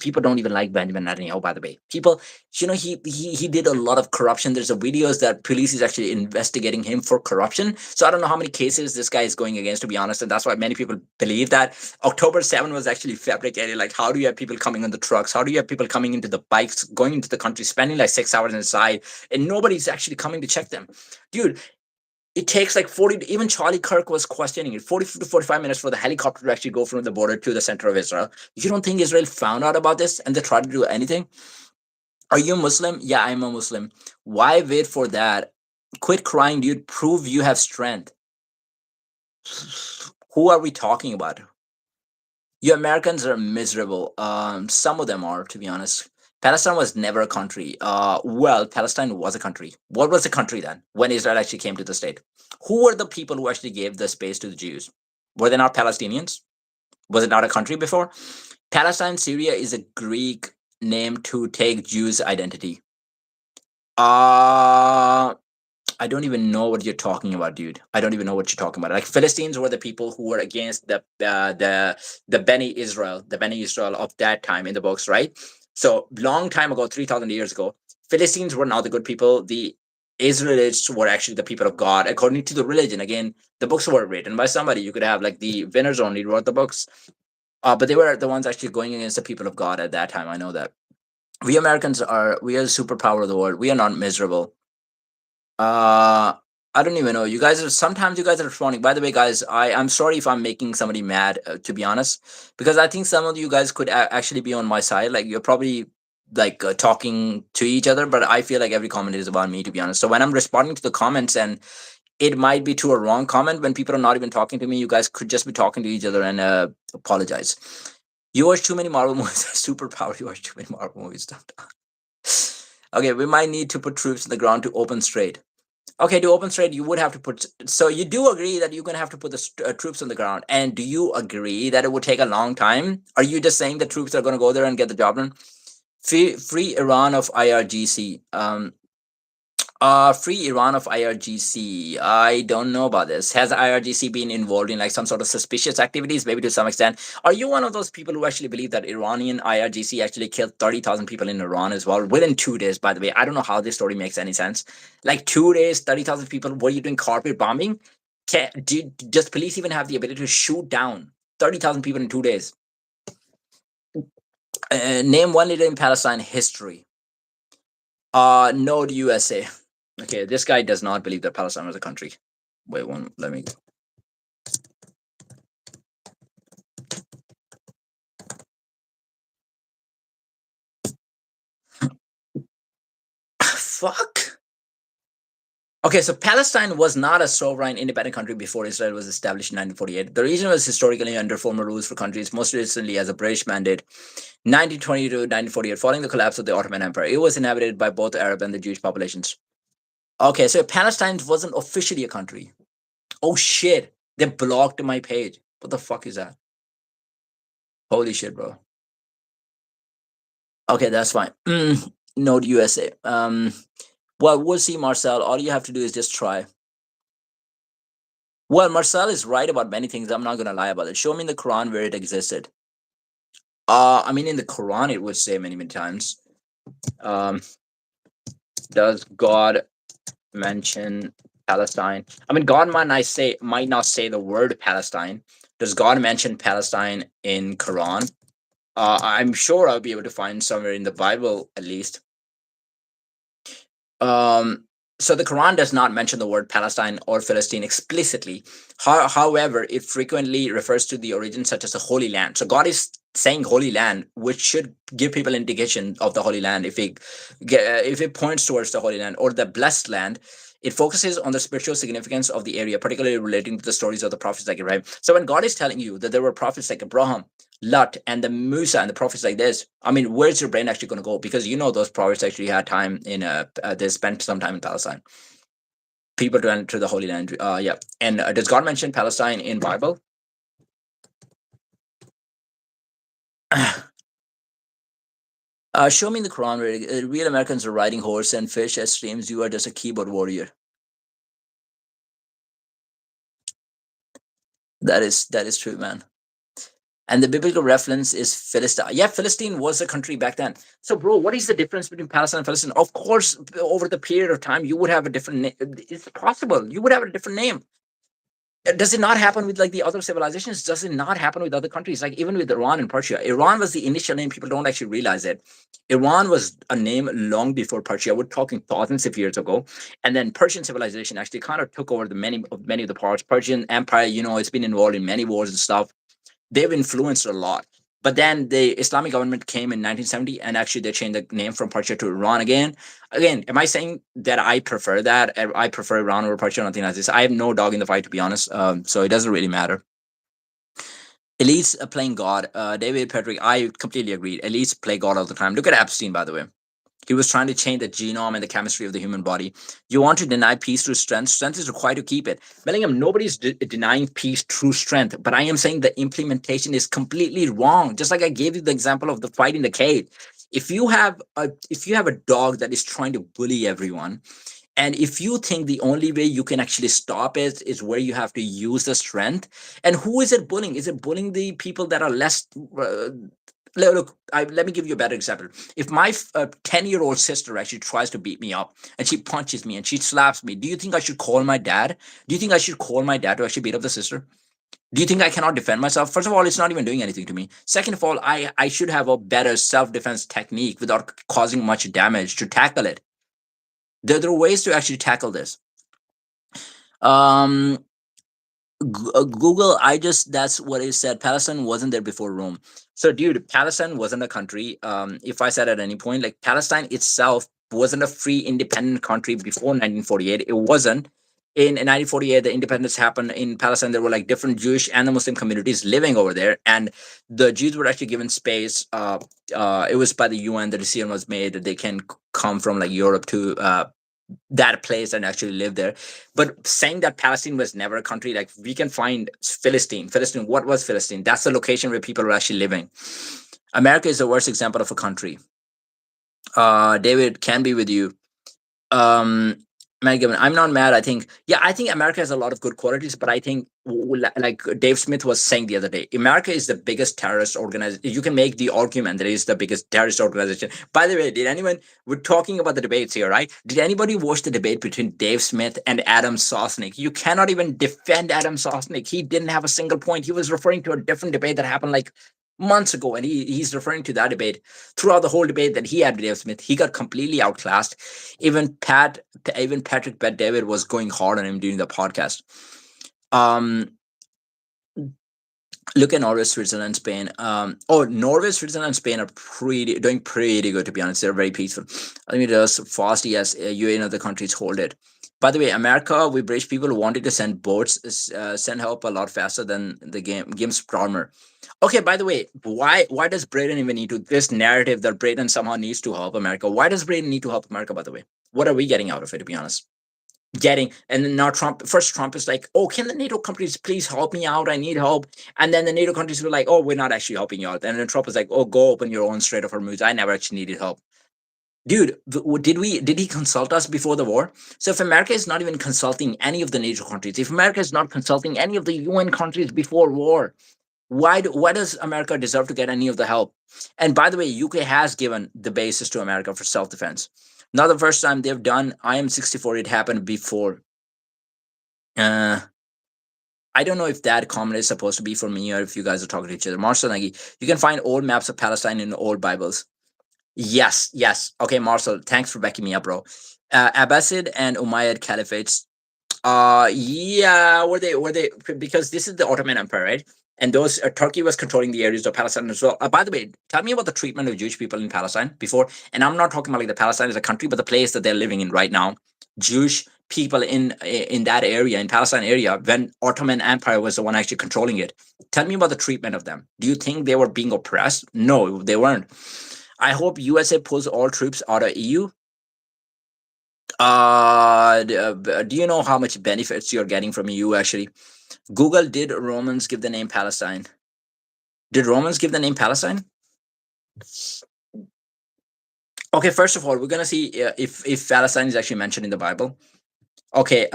People don't even like Benjamin Netanyahu, by the way. People, he did a lot of corruption. There's a videos that police is actually investigating him for corruption. So I don't know how many cases this guy is going against, to be honest. And that's why many people believe that October 7 was actually fabricated. Like, how do you have people coming on the trucks? How do you have people coming into the bikes, going into the country, spending like 6 hours inside, and nobody's actually coming to check them? Dude, it takes like 40, even Charlie Kirk was questioning it, 40 to 45 minutes for the helicopter to actually go from the border to the center of Israel. You don't think Israel found out about this and they tried to do anything? Are you a Muslim? Yeah, I'm a Muslim. Why wait for that? Quit crying, dude. Prove you have strength. Who are we talking about? You Americans are miserable. Some of them are, to be honest. Palestine was never a country. Well, Palestine was a country. What was a country then when Israel actually came to the state? Who were the people who actually gave the space to the Jews? Were they not Palestinians? Was it not a country before? Palestine, Syria is a Greek name to take Jews' identity. Uh I don't even know what you're talking about, dude. I don't even know what you're talking about. Like Philistines were the people who were against the Beni Israel of that time in the books, right? So long time ago, 3,000 years ago, Philistines were not the good people. The Israelites were actually the people of God according to the religion. Again, the books were written by somebody. You could have like the winners only wrote the books, but they were the ones actually going against the people of God at that time. I know that. We are the superpower of the world. We are not miserable. Uh, I don't even know. You guys are sometimes you guys are responding. By the way, guys, I'm sorry if I'm making somebody mad. To be honest, because I think some of you guys could actually be on my side. Like you're probably like talking to each other, but I feel like every comment is about me. To be honest, so when I'm responding to the comments and it might be to a wrong comment when people are not even talking to me, you guys could just be talking to each other and apologize. You watch too many Marvel movies. Superpower. You watch too many Marvel movies. Okay, we might need to put troops on the ground to open straight. Okay, to open straight, you would have to put. So you do agree that you're going to have to put the troops on the ground, and do you agree that it would take a long time? Are you just saying the troops are going to go there and get the job done? Free Iran of IRGC. Free Iran of IRGC. I don't know about this. Has IRGC been involved in like some sort of suspicious activities? Maybe to some extent. Are you one of those people who actually believe that Iranian IRGC actually killed 30,000 people in Iran as well within 2 days? By the way, I don't know how this story makes any sense. Like 2 days, 30,000 people. What are you doing? Carpet bombing? Does police even have the ability to shoot down 30,000 people in 2 days? Name one leader in Palestine history. No, the USA. Okay, this guy does not believe that Palestine was a country. Wait one, let me. Fuck. Okay, so Palestine was not a sovereign independent country before Israel was established in 1948. The region was historically under former rules for countries, most recently as a British mandate, 1920 to 1948, following the collapse of the Ottoman Empire. It was inhabited by both Arab and the Jewish populations. Okay, so Palestine wasn't officially a country. Oh shit, they blocked my page. What the fuck is that? Holy shit, bro. Okay, that's fine. No, the USA. Well, we'll see, Marcel. All you have to do is just try. Well, Marcel is right about many things. I'm not gonna lie about it. Show me in the Quran where it existed. I mean, in the Quran, it would say many, many times. Um, does God mention Palestine? I mean, God might not say the word Palestine. Does God mention Palestine in Quran? I'm sure I'll be able to find somewhere in the Bible at least. Um, so the Quran does not mention the word Palestine or Philistine explicitly. However, it frequently refers to the origin, such as the Holy Land. So God is saying Holy Land, which should give people indication of the Holy Land. If it points towards the Holy Land or the blessed land, it focuses on the spiritual significance of the area, particularly relating to the stories of the prophets like Ibrahim. So when God is telling you that there were prophets like Abraham, Lot, and the Musa and the prophets like this, I mean, where's your brain actually going to go? Because you know those prophets actually had time in they spent some time in Palestine. People to enter the Holy Land. Yeah. And does God mention Palestine in Bible? Show me in the Quran where real Americans are riding horse and fish as streams. You are just a keyboard warrior. That is true, man. And the biblical reference is Philistine. Yeah, Philistine was a country back then. So, bro, what is the difference between Palestine and Philistine? Of course, over the period of time, you would have a different name. It's possible. You would have a different name. Does it not happen with like the other civilizations? Does it not happen with other countries? Like even with Iran and Persia. Iran was the initial name. People don't actually realize it. Iran was a name long before Persia. We're talking thousands of years ago. And then Persian civilization actually kind of took over the many of the parts. Persian Empire, it's been involved in many wars and stuff. They've influenced a lot. But then the Islamic government came in 1970, and actually they changed the name from Persia to Iran again. Again, am I saying that I prefer that? I prefer Iran over Persia, nothing like this. I have no dog in the fight, to be honest. So it doesn't really matter. Elites playing God. David Patrick, I completely agree. Elites play God all the time. Look at Epstein, by the way. He was trying to change the genome and the chemistry of the human body. You want to deny peace through strength. Strength is required to keep it. Bellingham, nobody's denying peace through strength, but I am saying the implementation is completely wrong. Just like I gave you the example of the fight in the cage. If you have a dog that is trying to bully everyone, and if you think the only way you can actually stop it is where you have to use the strength, and who is it bullying? Is it bullying the people that are less? Look, let me give you a better example. If my 10-year-old sister actually tries to beat me up and she punches me and she slaps me, do you think I should call my dad? Do you think I should call my dad to actually beat up the sister? Do you think I cannot defend myself? First of all, it's not even doing anything to me. Second of all, I should have a better self-defense technique without causing much damage to tackle it. There are ways to actually tackle this. Um, Google, that's what it said. Palestine wasn't there before Rome. So, dude, Palestine wasn't a country. If I said at any point, like Palestine itself wasn't a free, independent country before 1948. It wasn't. In 1948, the independence happened in Palestine. There were like different Jewish and the Muslim communities living over there, and the Jews were actually given space. It was by the UN. The decision was made that they can come from like Europe to that place and actually live there. But saying that Palestine was never a country, like we can find Philistine. Philistine, what was Philistine? That's the location where people are actually living. America is the worst example of a country. David can be with you. um Matt Gibbon, I'm not mad. I think America has a lot of good qualities, but I think like Dave Smith was saying the other day, America is the biggest terrorist organization. You can make the argument that it is the biggest terrorist organization. By the way, we're talking about the debates here, right? Did anybody watch the debate between Dave Smith and Adam Sosnick? You cannot even defend Adam Sosnick. He didn't have a single point. He was referring to a different debate that happened like months ago, and he's referring to that debate. Throughout the whole debate that he had with Dave Smith, he got completely outclassed. Even Patrick Bet David was going hard on him during the podcast. Um, Look at Norway, Switzerland, Spain. Norway, Switzerland, and Spain are doing pretty good, to be honest. They're very peaceful. Let me just fast. Yes, UAE and other countries hold it. By the way, America, we British people wanted to send boats, send help a lot faster than the game's programmer. Okay, by the way, why does Britain even need to this narrative that Britain somehow needs to help America? Why does Britain need to help America, by the way? What are we getting out of it, to be honest? And then now Trump is like, oh, can the NATO countries please help me out? I need help. And then the NATO countries were like, oh, we're not actually helping you out. And then Trump was like, oh, go open your own Strait of Hormuz. I never actually needed help. Dude, did he consult us before the war? So if America is not even consulting any of the NATO countries, if America is not consulting any of the UN countries before war, why does America deserve to get any of the help? And by the way, UK has given the bases to America for self-defense. Not the first time they've done IM-64. It happened before. uh I don't know if that comment is supposed to be for me or if you guys are talking to each other. Marcel Nagy, you can find old maps of Palestine in old Bibles. Yes, yes. Okay, Marcel, thanks for backing me up, bro. Abbasid and Umayyad caliphates. Yeah, were they because this is the Ottoman Empire, right? And those Turkey was controlling the areas of Palestine as well. By the way, tell me about the treatment of Jewish people in Palestine before. And I'm not talking about like the Palestine as a country, but the place that they're living in right now. Jewish people in that area, in Palestine area, when Ottoman Empire was the one actually controlling it. Tell me about the treatment of them. Do you think they were being oppressed? No, they weren't. I hope USA pulls all troops out of EU. Do you know how much benefits you're getting from EU actually? Google, did Romans give the name Palestine? Did Romans give the name Palestine? Okay, first of all, we're gonna see if Palestine is actually mentioned in the Bible. Okay,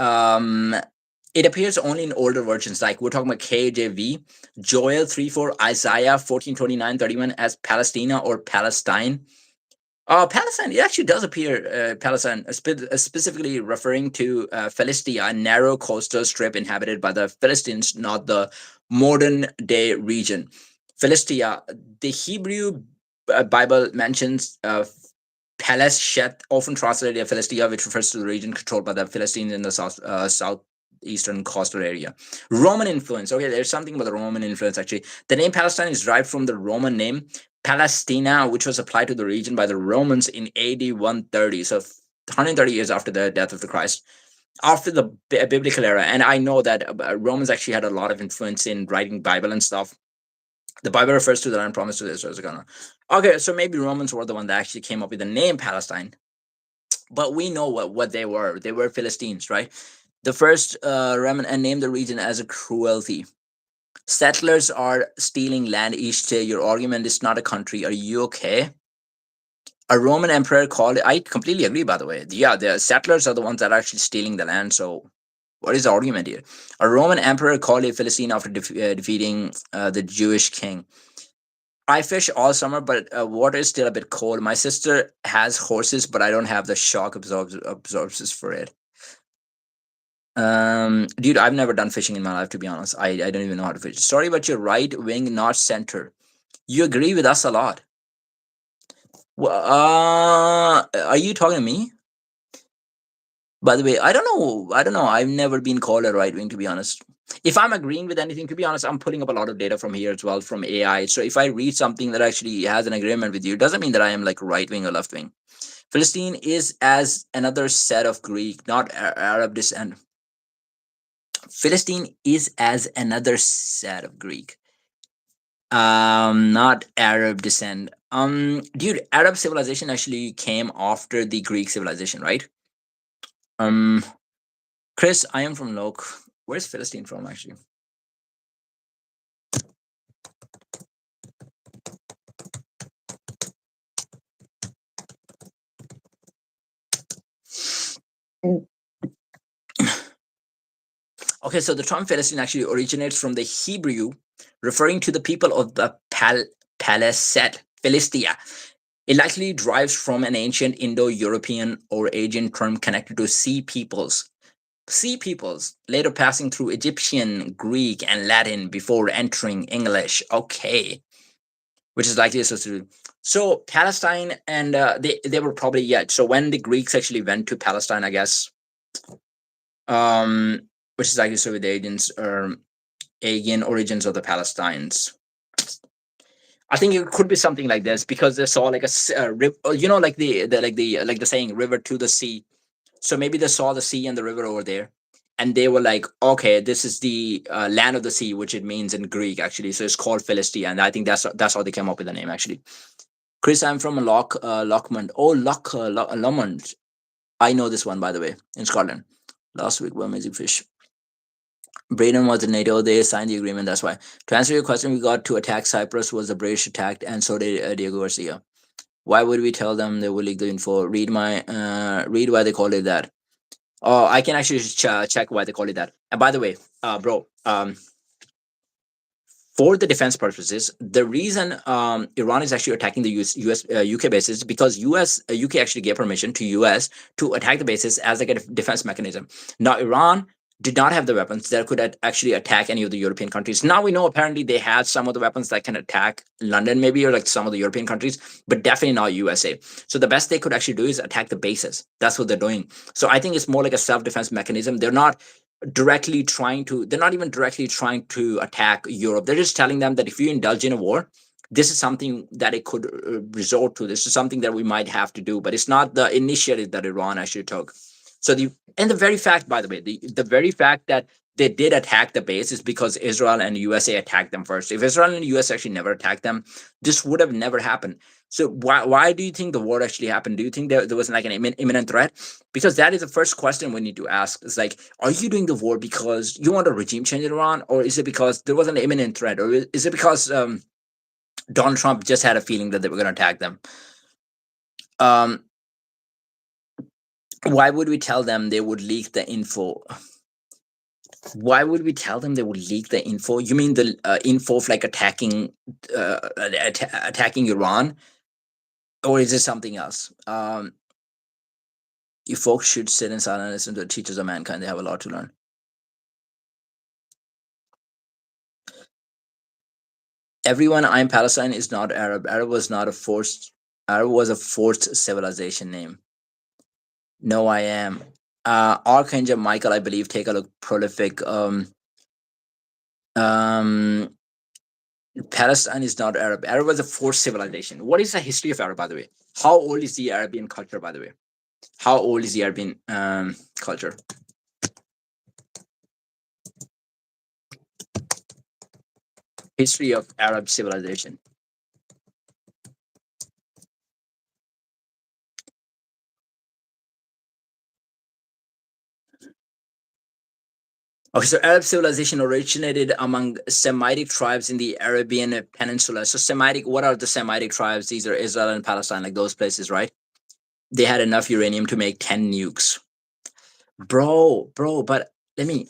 it appears only in older versions. Like we're talking about KJV, Joel 3:4, Isaiah 14:29-31 as Palestina or Palestine. Palestine, it actually does appear Palestine, specifically referring to Philistia, a narrow coastal strip inhabited by the Philistines, not the modern day region. Philistia, the Hebrew Bible mentions Paleshet, often translated as Philistia, which refers to the region controlled by the Philistines in the southeastern coastal area. Roman influence. Okay, there's something about the Roman influence actually. The name Palestine is derived from the Roman name Palestina, which was applied to the region by the Romans in AD 130, so 130 years after the death of the Christ, after the biblical era. And I know that Romans actually had a lot of influence in writing Bible and stuff. The Bible refers to the land promised to Israel. Okay, so maybe Romans were the one that actually came up with the name Palestine. But we know what they were. They were Philistines, right? The first Roman and named the region as a cruelty. Settlers are stealing land each day. Your argument is not a country. Are you okay? A Roman emperor called it. I completely agree, by the way. Yeah, the settlers are the ones that are actually stealing the land. So, what is the argument here? A Roman emperor called a Philistine after defeating the Jewish king. I fish all summer, but water is still a bit cold. My sister has horses, but I don't have the shock absorbers for it. Dude, I've never done fishing in my life, to be honest. I don't even know how to fish. Sorry, but you're right wing, not center. You agree with us a lot. Well, are you talking to me? By the way, I don't know. I don't know. I've never been called a right wing, to be honest. If I'm agreeing with anything, to be honest, I'm putting up a lot of data from here as well, from AI. So if I read something that actually has an agreement with you, it doesn't mean that I am like right wing or left wing. Philistine is as another set of Greek, not Arab descent. Philistine is as another set of Greek, not Arab descent. Dude, Arab civilization actually came after the Greek civilization, right? Um, Chris, I am from Lok. Where's Philistine from, actually? Okay, so the term Philistine actually originates from the Hebrew, referring to the people of the Paleset, Philistia. It likely derives from an ancient Indo-European or Asian term connected to sea peoples. Sea peoples, later passing through Egyptian, Greek, and Latin before entering English. Okay, which is likely associated. So Palestine, and they were probably, yeah. So when the Greeks actually went to Palestine, I guess, which is likely so with the Aegean origins of the Palestines. I think it could be something like this because they saw like a river, like the saying "river to the sea." So maybe they saw the sea and the river over there, and they were like, "Okay, this is the land of the sea," which it means in Greek actually. So it's called Philistia, and I think that's how they came up with the name actually. Chris, I'm from Lochmond. Oh, Lomond. I know this one, by the way, in Scotland. Last week, were amazing fish. Britain was in NATO. They signed the agreement. That's why. To answer your question, we got to attack Cyprus. Was the British attacked, and so did Diego Garcia. Why would we tell them they will leak the info? Read why they call it that. Oh, I can actually check why they call it that. And by the way, bro, for the defense purposes, the reason Iran is actually attacking the US UK bases because UK actually gave permission to US to attack the bases as like a defense mechanism. Now Iran did not have the weapons that could actually attack any of the European countries. Now we know apparently they had some of the weapons that can attack London maybe or like some of the European countries, but definitely not USA. So the best they could actually do is attack the bases. That's what they're doing. So I think it's more like a self-defense mechanism. They're not even directly trying to attack Europe. They're just telling them that if you indulge in a war, this is something that it could resort to. This is something that we might have to do, but it's not the initiative that Iran actually took. So the very fact, by the way, the very fact that they did attack the base is because Israel and USA attacked them first. If Israel and the US actually never attacked them, this would have never happened. So why do you think the war actually happened? Do you think there was like an imminent threat? Because that is the first question we need to ask. It's like, are you doing the war because you want a regime change in Iran, or is it because there was an imminent threat, or is it because Donald Trump just had a feeling that they were going to attack them? Um, why would we tell them they would leak the info? Why would we tell them they would leak the info? You mean the info of like attacking Iran, or is it something else? You folks should sit in silence and listen to the teachers of mankind. They have a lot to learn. Everyone, I'm Palestine is not Arab. Arab was a forced civilization name. No, I am. Archangel Michael, I believe, take a look prolific. Um Palestine is not Arab. Arab was a forced civilization. What is the history of Arab, by the way? How old is the Arabian culture, by the way? How old is the Arabian culture? History of Arab civilization. Okay, so Arab civilization originated among Semitic tribes in the Arabian Peninsula. So Semitic, what are the Semitic tribes? These are Israel and Palestine, like those places, right? They had enough uranium to make 10 nukes. Bro, but let me,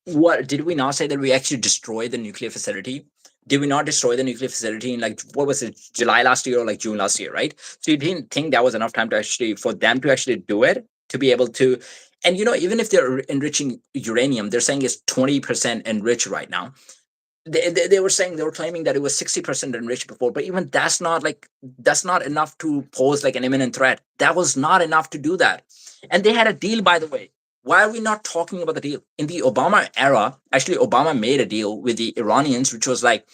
what did we not say that we actually destroyed the nuclear facility? Did we not destroy the nuclear facility in like what was it, July last year or like June last year, right? So you didn't think that was enough time to actually for them to actually do it, to be able to, and even if they're enriching uranium, they're saying it's 20% enriched right now. They were saying, they were claiming that it was 60% enriched before, but even that's not enough to pose like an imminent threat. That was not enough to do that. And they had a deal, by the way. Why are we not talking about the deal? In the Obama era, actually Obama made a deal with the Iranians, which was like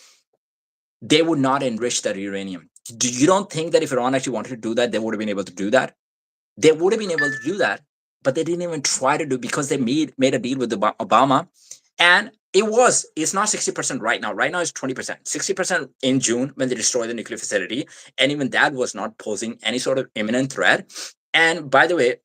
they would not enrich that uranium. Do you don't think that if Iran actually wanted to do that, they would have been able to do that? They would have been able to do that, but they didn't even try to do, because they made a deal with Obama. And it's not 60% right now. Right now it's 20%. 60% in June when they destroyed the nuclear facility. And even that was not posing any sort of imminent threat. And by the way,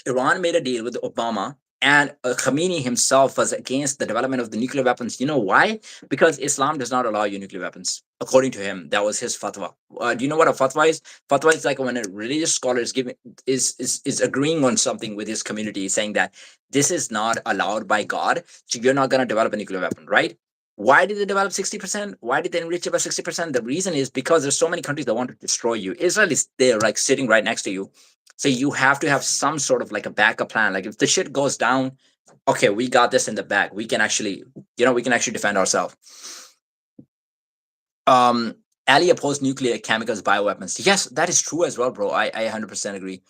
Iran made a deal with Obama, and Khamenei himself was against the development of the nuclear weapons. You know why? Because Islam does not allow you nuclear weapons. According to him, that was his fatwa. Do you know what a fatwa is? Fatwa is like when a religious scholar is giving is agreeing on something with his community, saying that this is not allowed by God, so you're not going to develop a nuclear weapon, right? Why did they develop 60%? Why did they enrich it by 60%? The reason is because there's so many countries that want to destroy you. Israel is there, like sitting right next to you. So you have to have some sort of like a backup plan. Like if the shit goes down, okay, we got this in the bag. We can actually, we can actually defend ourselves. Ali opposed nuclear, chemicals, bioweapons. Yes, that is true as well, bro. I 100% agree.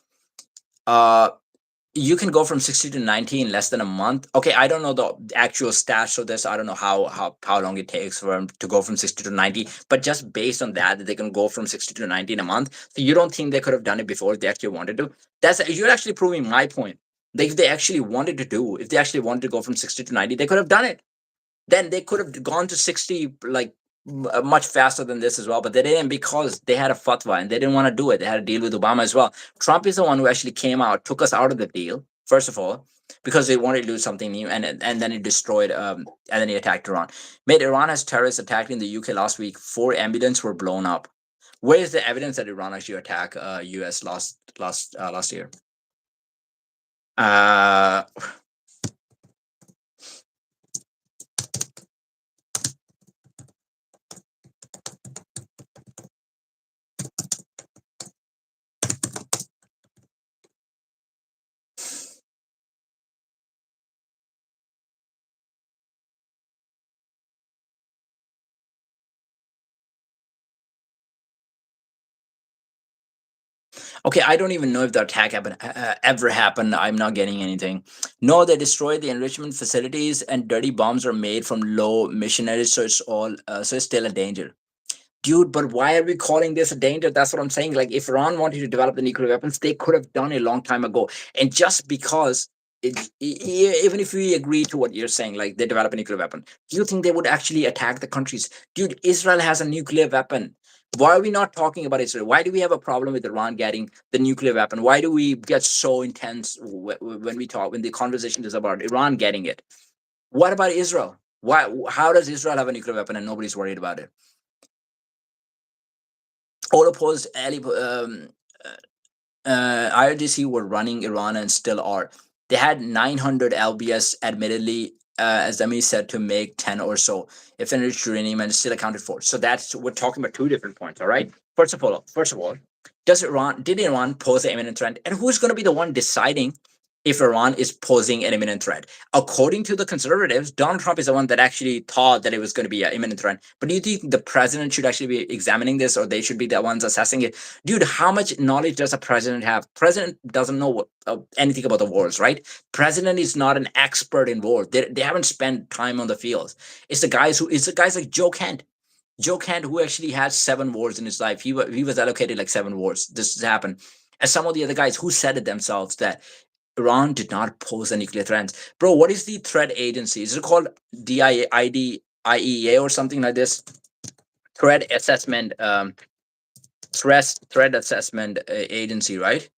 You can go from 60 to 90 in less than a month. Okay, I don't know the actual stats of this. I don't know how long it takes for them to go from 60 to 90, but just based on that they can go from 60 to 90 in a month. So you don't think they could have done it before if they actually wanted to? You're actually proving my point. Like if they actually wanted to go from 60 to 90, they could have done it. Then they could have gone to 60 like much faster than this as well, but they didn't, because they had a fatwa and they didn't want to do it. They had a deal with Obama as well. Trump is the one who actually came out, took us out of the deal, first of all, because they wanted to do something new, and then he destroyed and then he attacked Iran. Made Iran has terrorists attacked in the UK last week. 4 ambulances were blown up. Where is the evidence that Iran actually attacked U.S. last year? Uh, Okay, I don't even know if the attack ever happened. I'm not getting anything. No, they destroyed the enrichment facilities, and dirty bombs are made from low missionaries, so so it's still a danger. Dude, but why are we calling this a danger? That's what I'm saying. Like, if Iran wanted to develop the nuclear weapons, they could have done it a long time ago. And just because, even if we agree to what you're saying, like they develop a nuclear weapon, do you think they would actually attack the countries? Dude, Israel has a nuclear weapon. Why are we not talking about Israel? Why do we have a problem with Iran getting the nuclear weapon? Why do we get so intense when we talk, when the conversation is about Iran getting it? What about Israel? Why? How does Israel have a nuclear weapon and nobody's worried about it? All opposed IRGC were running Iran and still are. They had 900 LBS, admittedly, as Demi said, to make 10 or so if enriched uranium and still accounted for. So that's, we're talking about two different points. All right. First of all, did Iran pose an imminent threat, and who's going to be the one deciding if Iran is posing an imminent threat? According to the conservatives, Donald Trump is the one that actually thought that it was going to be an imminent threat. But do you think the president should actually be examining this, or they should be the ones assessing it? Dude, how much knowledge does a president have? President doesn't know anything about the wars, right? President is not an expert in war. They haven't spent time on the fields. It's the guys like Joe Kent. Joe Kent, who actually had 7 wars in his life. He was allocated like 7 wars. This has happened. And some of the other guys who said it themselves that Iran did not pose a nuclear threat. Bro, what is the threat agency? Is it called IEA or something like this? Threat assessment threat assessment agency, right?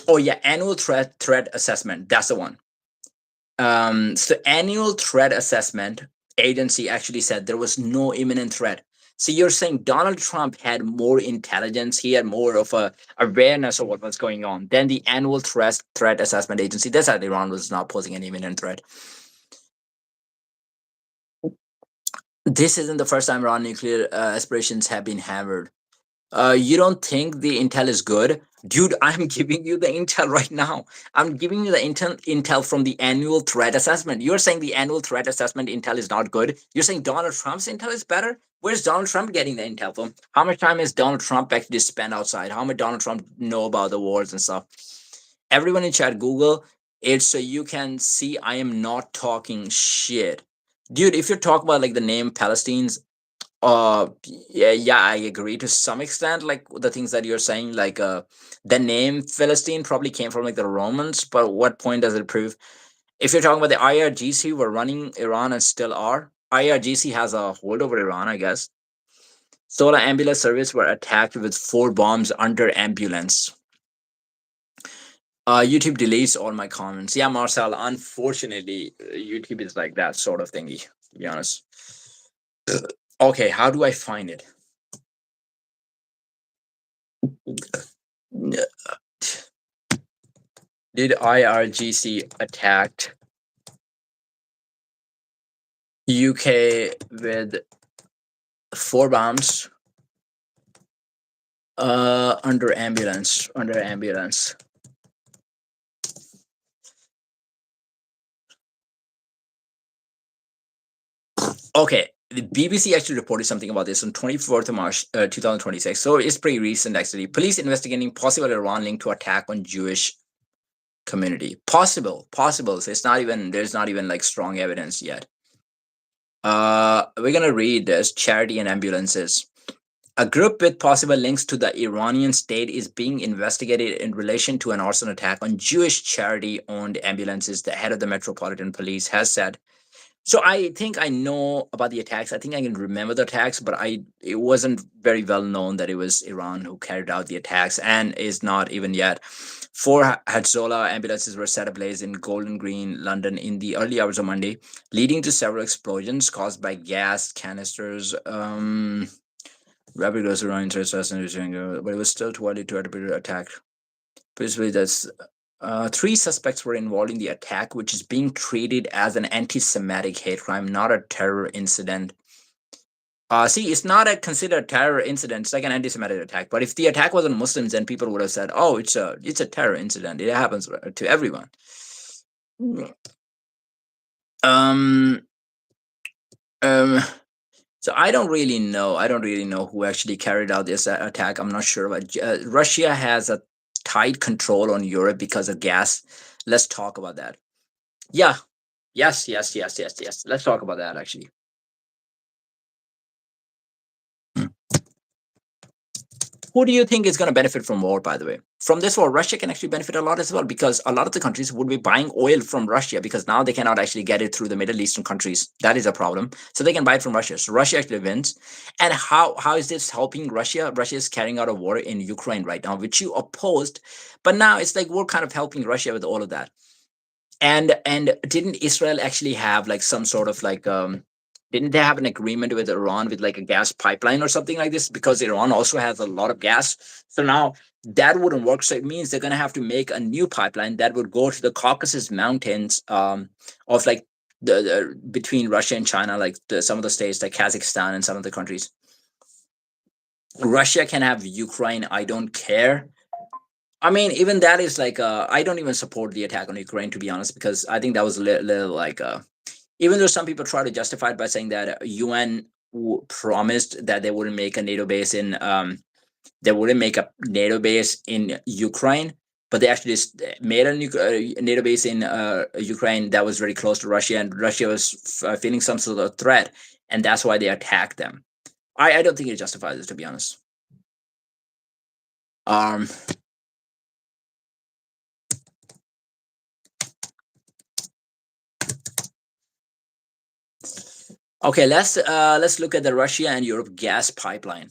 Oh yeah, annual threat assessment. That's the one. So annual threat assessment agency actually said there was no imminent threat. So you're saying Donald Trump had more intelligence, he had more of a awareness of what was going on than the annual threat assessment agency. That's how Iran was not posing an imminent threat. This isn't the first time Iran nuclear aspirations have been hammered. You don't think the intel is good? Dude, I'm giving you the intel right now. I'm giving you the intel from the annual threat assessment. You're saying the annual threat assessment intel is not good. You're saying Donald Trump's intel is better? Where's Donald Trump getting the intel from? How much time has Donald Trump actually spent outside? How much Donald Trump know about the wars and stuff? Everyone in chat, Google it so you can see I am not talking shit. Dude, if you're talking about like the name Palestinians, yeah, I agree to some extent. Like the things that you're saying, like the name Philistine probably came from like the Romans, but what point does it prove? If you're talking about the IRGC were running Iran and still are, IRGC has a hold over Iran, I guess. Solar ambulance service were attacked with 4 bombs under ambulance. YouTube deletes all my comments. Yeah, Marcel, unfortunately, YouTube is like that sort of thingy, to be honest. Okay, how do I find it? Did IRGC attacked UK with 4 bombs under ambulance? Okay, the BBC actually reported something about this on 24th of March 2026, so it's pretty recent actually. Police investigating possible Iran link to attack on Jewish community. Possible. So it's not even, there's not even like strong evidence yet. We're gonna read this. Charity and ambulances. A group with possible links to the Iranian state is being investigated in relation to an arson attack on Jewish charity-owned ambulances. The head of the Metropolitan Police has said So I think I know about the attacks. I think I can remember the attacks, but it wasn't very well known that it was Iran who carried out the attacks, and is not even yet. Four Hezbollah ambulances were set ablaze in Golden Green, London, in the early hours of Monday, leading to several explosions caused by gas canisters. Rapid goes around interest, but it was still too early to attribute an attack. Basically, that's three suspects were involved in the attack, which is being treated as an anti-Semitic hate crime, not a terror incident. See, it's not a considered terror incident; it's like an anti-Semitic attack. But if the attack was on Muslims, then people would have said, "Oh, it's a terror incident. It happens to everyone." Um, um. So I don't really know. I don't really know who actually carried out this attack. I'm not sure, but Russia has a tight control on Europe because of gas. Let's talk about that. Yeah. Yes. Yes. Yes. Yes. Yes. Let's talk about that actually. Who do you think is going to benefit from war, by the way? From this war, Russia can actually benefit a lot as well, because a lot of the countries would be buying oil from Russia, because now they cannot actually get it through the Middle Eastern countries. That is a problem. So they can buy it from Russia. So Russia actually wins. And how is this helping Russia? Russia is carrying out a war in Ukraine right now, which you opposed. But now it's like we're kind of helping Russia with all of that. And didn't Israel actually have like some sort of like didn't they have an agreement with Iran with like a gas pipeline or something like this, because Iran also has a lot of gas. So now that wouldn't work. So it means they're going to have to make a new pipeline that would go to the Caucasus Mountains, of like the between Russia and China, like some of the states like Kazakhstan and some of the countries. Russia can have Ukraine. I don't care. I mean, even that is like, I don't even support the attack on Ukraine, to be honest, because I think that was a little like, even though some people try to justify it by saying that UN promised that they wouldn't make a NATO base in, Ukraine, but they actually just made a NATO base in Ukraine that was very close to Russia, and Russia was feeling some sort of threat, and that's why they attacked them. I don't think it justifies it, to be honest. Um, okay, let's look at the Russia and Europe gas pipeline.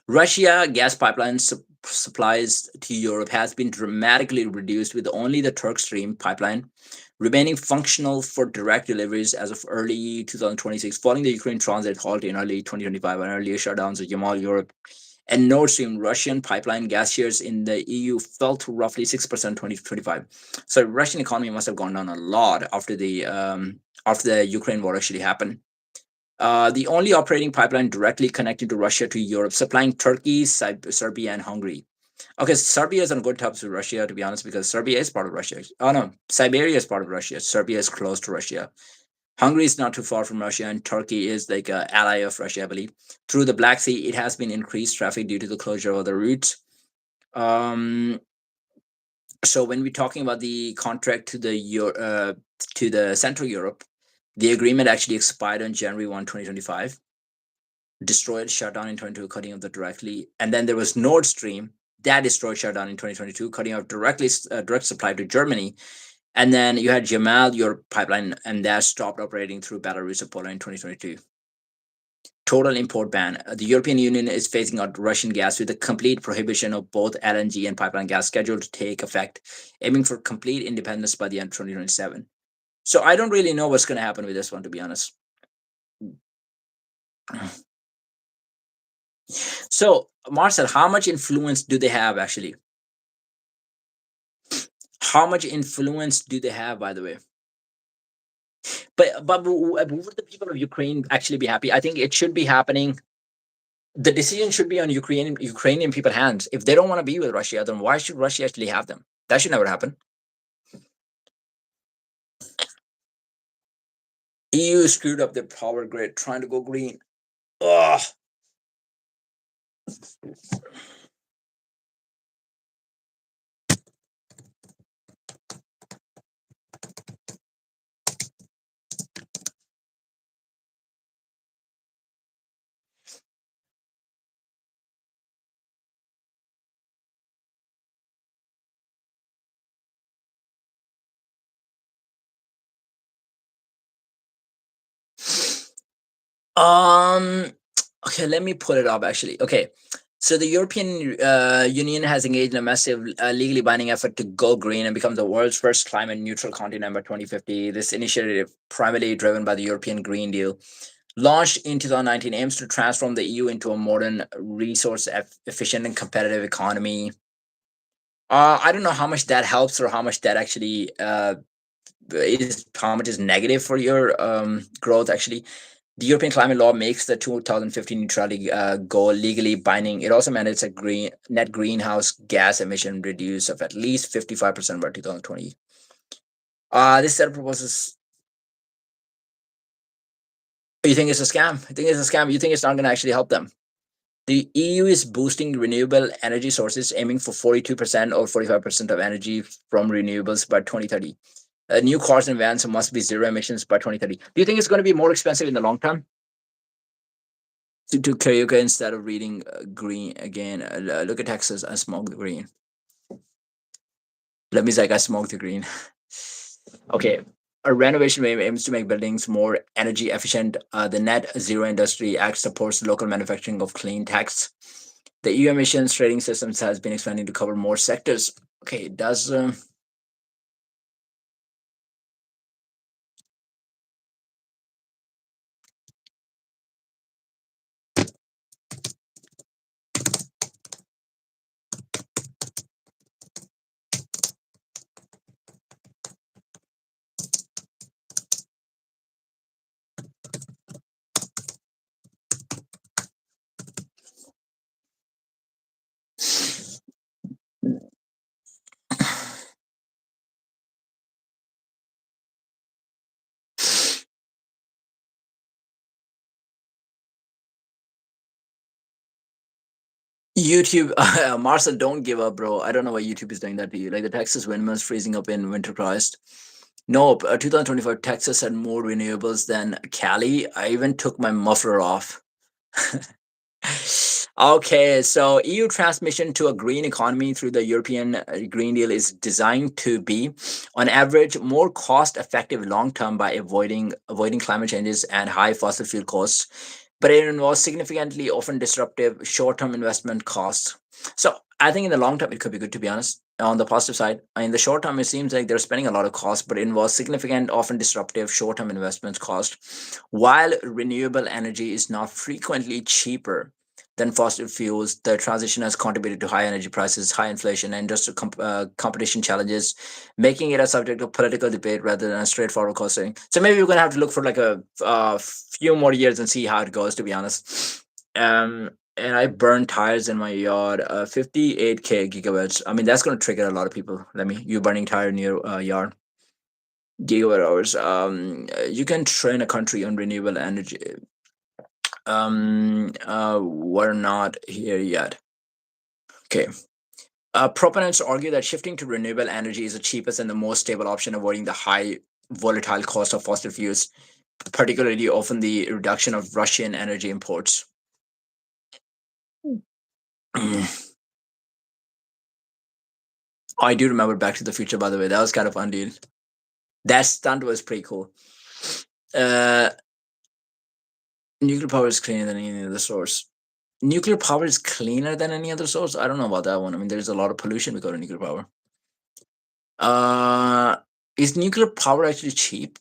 Russia gas pipeline supplies to Europe has been dramatically reduced, with only the Turk Stream pipeline remaining functional for direct deliveries as of early 2026, following the Ukraine transit halt in early 2025 and earlier shutdowns of Yamal Europe and Nord Stream. Russian pipeline gas shares in the EU fell to roughly 6% in 2025. So Russian economy must have gone down a lot after the Ukraine war actually happened. The only operating pipeline directly connecting to Russia to Europe, supplying Turkey, Serbia, and Hungary. Okay, Serbia is on good terms with Russia, to be honest, because Serbia is part of Russia. Oh no, Siberia is part of Russia. Serbia is close to Russia. Hungary is not too far from Russia, and Turkey is like an ally of Russia, I believe. Through the Black Sea, it has been increased traffic due to the closure of the routes. Um, so when we're talking about the contract to the Central Europe, the agreement actually expired on January 1, 2025. Destroyed, shut down in 2022, cutting off the directly. And then there was Nord Stream that destroyed, shut down in 2022, cutting off direct supply to Germany. And then you had Jamal, your pipeline, and that stopped operating through Belarus or Poland in 2022. Total import ban. The European Union is phasing out Russian gas with a complete prohibition of both LNG and pipeline gas scheduled to take effect, aiming for complete independence by the end of 2027. So I don't really know what's going to happen with this one, to be honest. So, Marcel, how much influence do they have actually? How much influence do they have, by the way? But would the people of Ukraine actually be happy? I think it should be happening. The decision should be on Ukrainian people's hands. If they don't want to be with Russia, then why should Russia actually have them? That should never happen. EU screwed up their power grid trying to go green. Ugh. Um. Okay, let me pull it up. Actually, okay. So the European Union has engaged in a massive legally binding effort to go green and become the world's first climate neutral continent by 2050. This initiative, primarily driven by the European Green Deal, launched in 2019, aims to transform the EU into a modern, resource efficient, and competitive economy. I don't know how much that helps or how much that actually is how much is negative for your growth. Actually, the European climate law makes the 2050 neutrality goal legally binding. It also mandates a net greenhouse gas emission reduce of at least 55% by 2020. This set of proposals. You think it's a scam? You think it's a scam? You think it's not going to actually help them? The EU is boosting renewable energy sources, aiming for 42% or 45% of energy from renewables by 2030. New cars and vans must be zero emissions by 2030. Do you think it's going to be more expensive in the long term to do karaoke instead of reading green again? Look at Texas. I smoked the green. Let me say I smoked the green. Okay. A renovation wave aims to make buildings more energy efficient. The Net Zero Industry Act supports local manufacturing of clean techs. The EU emissions trading systems has been expanding to cover more sectors. Okay, does YouTube, Marcel, don't give up, bro. I don't know why YouTube is doing that to you. Like the Texas windmills freezing up in winter Christ. Nope, 2025 Texas had more renewables than Cali. I even took my muffler off. Okay, so EU transmission to a green economy through the European Green Deal is designed to be, on average, more cost-effective long-term by avoiding climate changes and high fossil fuel costs, but it involves significantly, often disruptive, short-term investment costs. So I think in the long term it could be good, to be honest. On the positive side, in the short term, it seems like they're spending a lot of costs, but it involves significant, often disruptive, short-term investments cost. While renewable energy is not frequently cheaper than fossil fuels, the transition has contributed to high energy prices, high inflation, and industrial competition challenges, making it a subject of political debate rather than a straightforward cost saving. So maybe we're going to have to look for like a few more years and see how it goes, to be honest. And I burned tires in my yard, 58k gigawatts. I mean, that's going to trigger a lot of people. You burning tire in your yard, gigawatt hours. You can train a country on renewable energy. We're not here yet. Okay. Proponents argue that shifting to renewable energy is the cheapest and the most stable option, avoiding the high volatile cost of fossil fuels, particularly often the reduction of Russian energy imports. I do remember Back to the Future, by the way. That was kind of fun, dude. That stunt was pretty cool. Uh, nuclear power is cleaner than any other source. Nuclear power is cleaner than any other source. I don't know about that one. I mean, there's a lot of pollution because of nuclear power. Uh, is nuclear power actually cheap?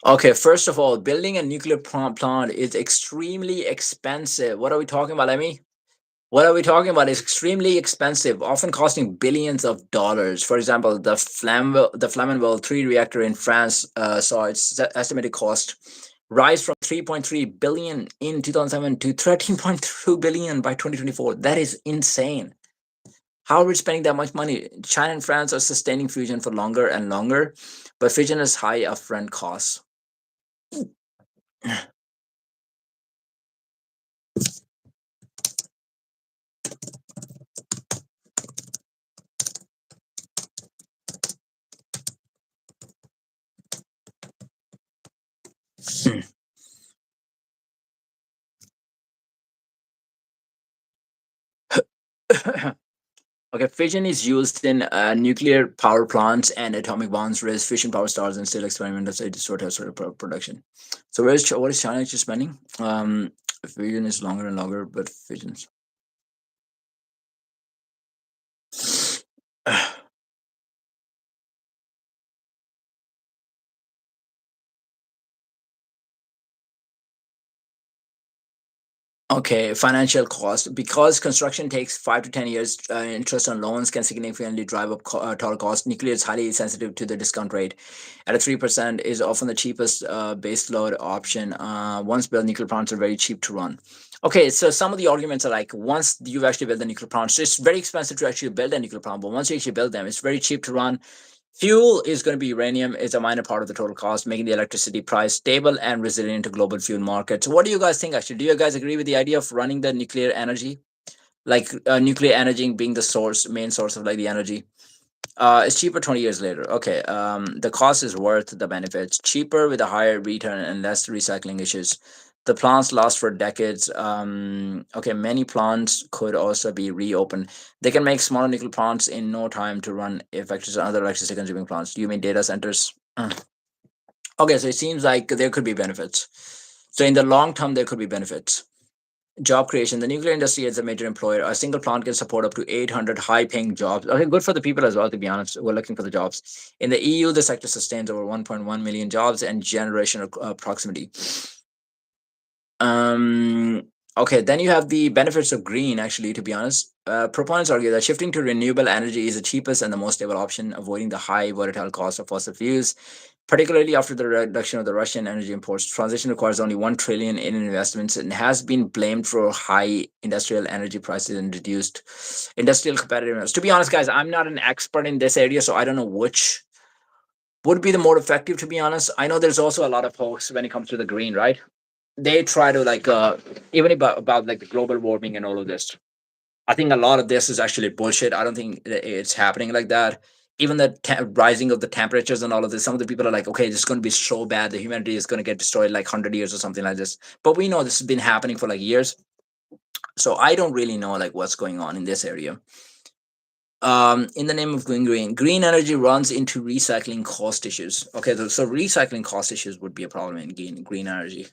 Okay, first of all, building a nuclear plant is extremely expensive. What are we talking about, Emmy? What are we talking about? It's extremely expensive, often costing billions of dollars. For example, the Flamanville 3 reactor in France saw its estimated cost rise from 3.3 billion in 2007 to 13.2 billion by 2024. That is insane. How are we spending that much money? China and France are sustaining fusion for longer and longer, but fission has high upfront costs. Okay, fission is used in nuclear power plants and atomic bombs, whereas fission power stars and still experimental sort of production. So what is China actually spending? Fission is longer and longer, but fissions. Okay, financial cost. Because construction takes 5 to 10 years, interest on loans can significantly drive up total cost. Nuclear is highly sensitive to the discount rate. At a 3% is often the cheapest base load option. Once built, nuclear plants are very cheap to run. Okay, so some of the arguments are like once you've actually built the nuclear plant, so it's very expensive to actually build a nuclear plant, but once you actually build them, it's very cheap to run. Fuel is going to be uranium, is a minor part of the total cost, making the electricity price stable and resilient to global fuel markets. What do you guys think actually? Do you guys agree with the idea of running the nuclear energy? Like nuclear energy being the source, main source of like the energy? It's cheaper 20 years later. Okay. The cost is worth the benefits. Cheaper with a higher return and less recycling issues. The plants last for decades. Okay, many plants could also be reopened. They can make smaller nuclear plants in no time to run effective other electricity consuming plants. Do you mean data centers? Okay, so it seems like there could be benefits. So in the long term, there could be benefits. Job creation. The nuclear industry is a major employer. A single plant can support up to 800 high paying jobs. Okay, good for the people as well, to be honest. We're looking for the jobs. In the EU, the sector sustains over 1.1 million jobs and generational proximity. Um, okay, then you have the benefits of green, actually, to be honest. Proponents argue that shifting to renewable energy is the cheapest and the most stable option, avoiding the high volatile cost of fossil fuels. Particularly after the reduction of the Russian energy imports, transition requires only 1 trillion in investments and has been blamed for high industrial energy prices and reduced industrial competitiveness. To be honest, guys, I'm not an expert in this area, so I don't know which would be the more effective. To be honest, I know there's also a lot of hoax when it comes to the green, right? They try to like even about like the global warming and all of this. I think a lot of this is actually bullshit. I don't think it's happening like that. Even the rising of the temperatures and all of this, some of the people are like, okay, this is going to be so bad. The humanity is going to get destroyed like 100 years or something like this. But we know this has been happening for like years. So I don't really know like what's going on in this area. In the name of going green, green energy runs into recycling cost issues. Okay, so recycling cost issues would be a problem in green energy.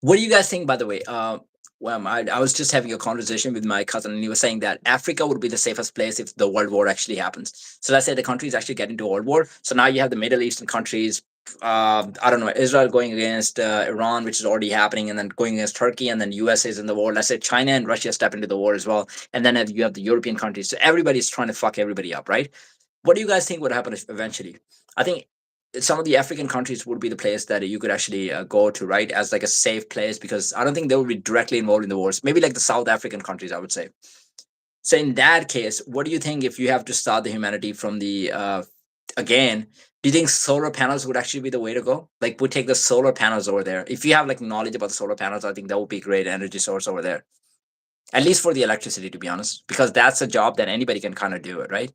What do you guys think, by the way? Well, I was just having a conversation with my cousin, and he was saying that Africa would be the safest place if the world war actually happens. So let's say the countries actually get into a world war. So now you have the Middle Eastern countries. I don't know, Israel going against Iran, which is already happening, and then going against Turkey, and then USA is in the war. Let's say China and Russia step into the war as well, and then you have the European countries. So everybody's trying to fuck everybody up, right? What do you guys think would happen eventually? I think some of the African countries would be the place that you could actually go to, right, as like a safe place, because I don't think they would be directly involved in the wars. Maybe like the South African countries, I would say. So in that case, what do you think if you have to start the humanity from the again? Do you think solar panels would actually be the way to go? Like, we take the solar panels over there. If you have like knowledge about the solar panels, I think that would be a great energy source over there. At least for the electricity, to be honest, because that's a job that anybody can kind of do it, right?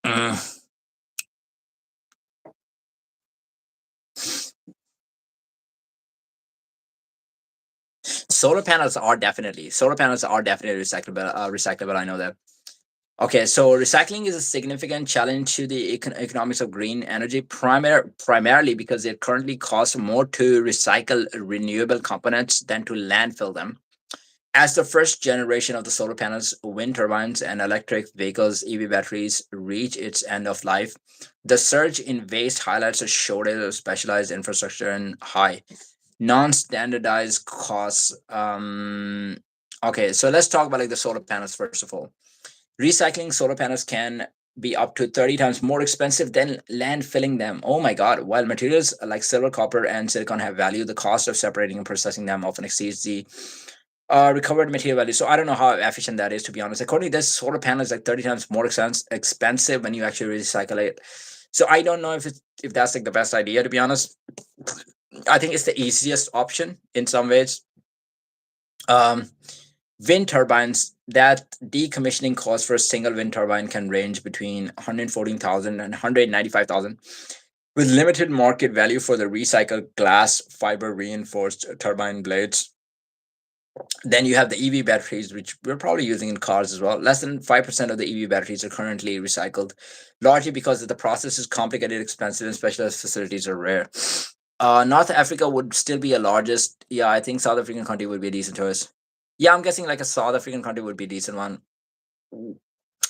Mm. Solar panels are definitely recyclable. Recyclable. I know that. Okay, so recycling is a significant challenge to the economics of green energy, primarily because it currently costs more to recycle renewable components than to landfill them. As the first generation of the solar panels, wind turbines, and electric vehicles (EV batteries) reach its end of life, the surge in waste highlights a shortage of specialized infrastructure and high non-standardized costs. Okay, so let's talk about like the solar panels first of all. Recycling solar panels can be up to 30 times more expensive than landfilling them. Oh my god. While materials like silver, copper, and silicon have value, the cost of separating and processing them often exceeds the Recovered material value. So I don't know how efficient that is, to be honest. According to this, solar panel is like 30 times more expensive when you actually recycle it. So I don't know if that's like the best idea, to be honest. I think it's the easiest option in some ways. Um, Wind turbines, that decommissioning cost for a single wind turbine can range between 114,000 and 195,000, with limited market value for the recycled glass fiber reinforced turbine blades. Then you have the EV batteries, which we're probably using in cars as well. Less than 5% of the EV batteries are currently recycled, largely because the process is complicated, expensive, and specialized facilities are rare. North Africa would still be a largest. Yeah, I think South African country would be a decent choice. Yeah, I'm guessing like a South African country would be a decent one.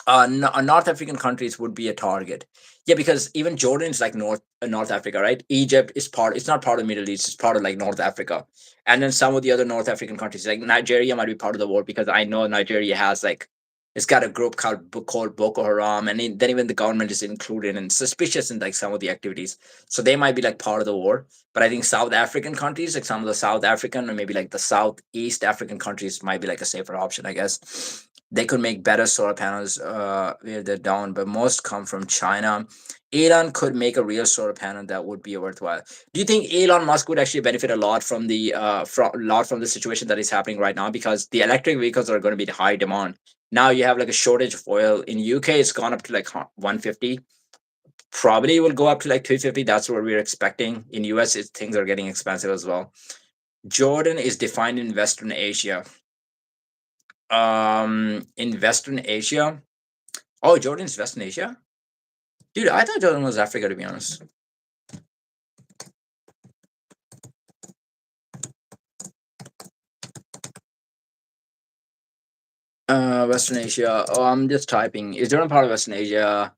North African countries would be a target. Yeah, because even Jordan is like North Africa, right? Egypt is part. It's not part of the Middle East. It's part of like North Africa, and then some of the other North African countries, like Nigeria, might be part of the war because I know Nigeria has like it's got a group called Boko Haram, and then even the government is included and suspicious in like some of the activities. So they might be like part of the war. But I think South African countries, like some of the South African or maybe like the Southeast African countries, might be like a safer option, I guess. They could make better solar panels where they're down, but most come from China. Elon could make a real solar panel that would be worthwhile. Do you think Elon Musk would actually benefit a lot from the situation that is happening right now? Because the electric vehicles are going to be in high demand. Now you have like a shortage of oil in UK. It's gone up to like 150. Probably will go up to like 250. That's what we're expecting. In US, things are getting expensive as well. Jordan is defined in Western Asia. In Western Asia. Oh, Jordan's Western Asia? Dude, I thought Jordan was Africa, to be honest. Western Asia. Oh, I'm just typing. Is Jordan part of Western Asia?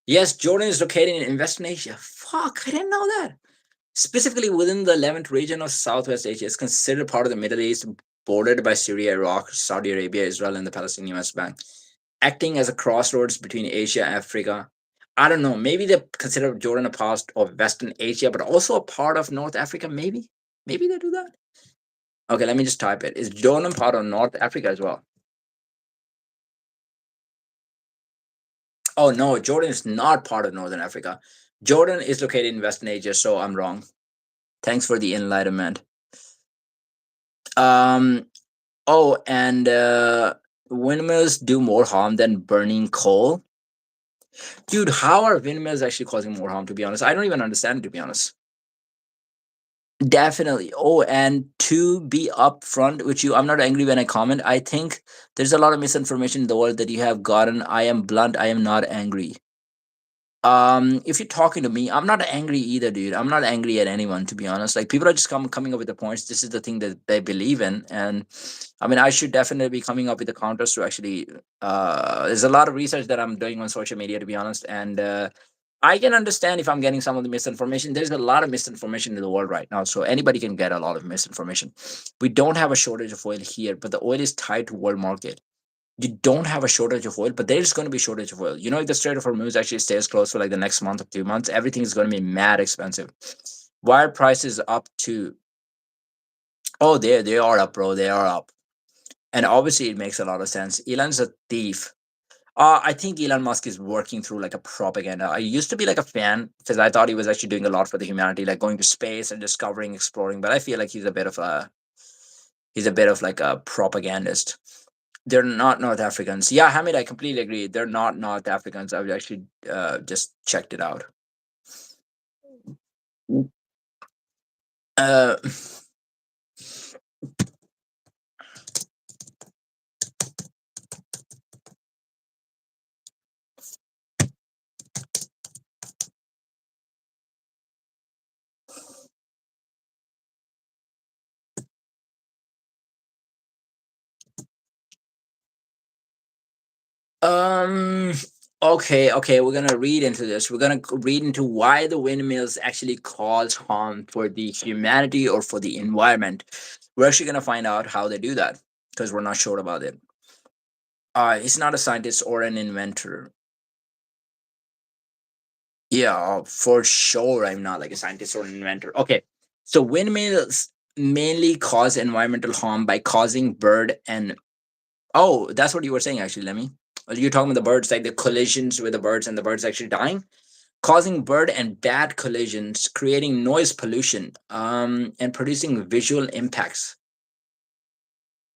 Yes, Jordan is located in Western Asia. Fuck, I didn't know that. Specifically within the Levant region of Southwest Asia, it's considered part of the Middle East, bordered by Syria, Iraq, Saudi Arabia, Israel, and the Palestinian West Bank, acting as a crossroads between Asia and Africa. I don't know. Maybe they consider Jordan a part of Western Asia, but also a part of North Africa. Maybe they do that. Okay, let me just type it. Is Jordan part of North Africa as well? Oh no, Jordan is not part of Northern Africa. Jordan is located in Western Asia, so I'm wrong. Thanks for the enlightenment. Um. Oh, and windmills do more harm than burning coal. Dude, how are windmills actually causing more harm? To be honest, I don't even understand it. To be honest. Definitely. Oh, and to be upfront with you, I'm not angry when I comment. I think there's a lot of misinformation in the world that you have gotten. I am blunt. I am not angry. If you're talking to me, I'm not angry either, dude. I'm not angry at anyone, to be honest. Like people are just coming up with the points. This is the thing that they believe in, and I mean, I should definitely be coming up with the counters to actually. There's a lot of research that I'm doing on social media, to be honest, and I can understand if I'm getting some of the misinformation. There's a lot of misinformation in the world right now, so anybody can get a lot of misinformation. We don't have a shortage of oil here, but the oil is tied to world market. You don't have a shortage of oil, but there's going to be shortage of oil. You know, if the Strait of Hormuz actually stays closed for like the next month or 2 months, everything is going to be mad expensive. Why are prices up to? Oh, they are up, bro. They are up, and obviously it makes a lot of sense. Elon's a thief. I think Elon Musk is working through like a propaganda. I used to be like a fan because I thought he was actually doing a lot for the humanity, like going to space and discovering, exploring. But I feel like he's a bit of like a propagandist. They're not North Africans. Yeah, Hamid, I completely agree. They're not North Africans. I've actually just checked it out. Uh, um. Okay. We're gonna read into this. We're gonna read into why the windmills actually cause harm for the humanity or for the environment. We're actually gonna find out how they do that because we're not sure about it. He's not a scientist or an inventor. Yeah, for sure. I'm not like a scientist or an inventor. Okay, so windmills mainly cause environmental harm by causing bird and oh, that's what you were saying actually, Lemmy. You're talking about the birds, like the collisions with the birds and the birds actually dying, causing bird and bat collisions, creating noise pollution, and producing visual impacts.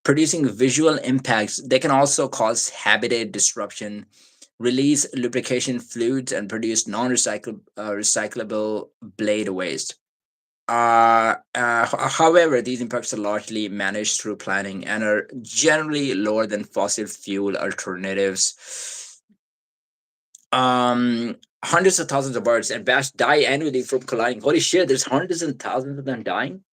They can also cause habitat disruption, release lubrication fluids, and produce recyclable blade waste. However, these impacts are largely managed through planning and are generally lower than fossil fuel alternatives. Hundreds of thousands of birds and bats die annually from colliding. Holy shit, there's hundreds and thousands of them dying.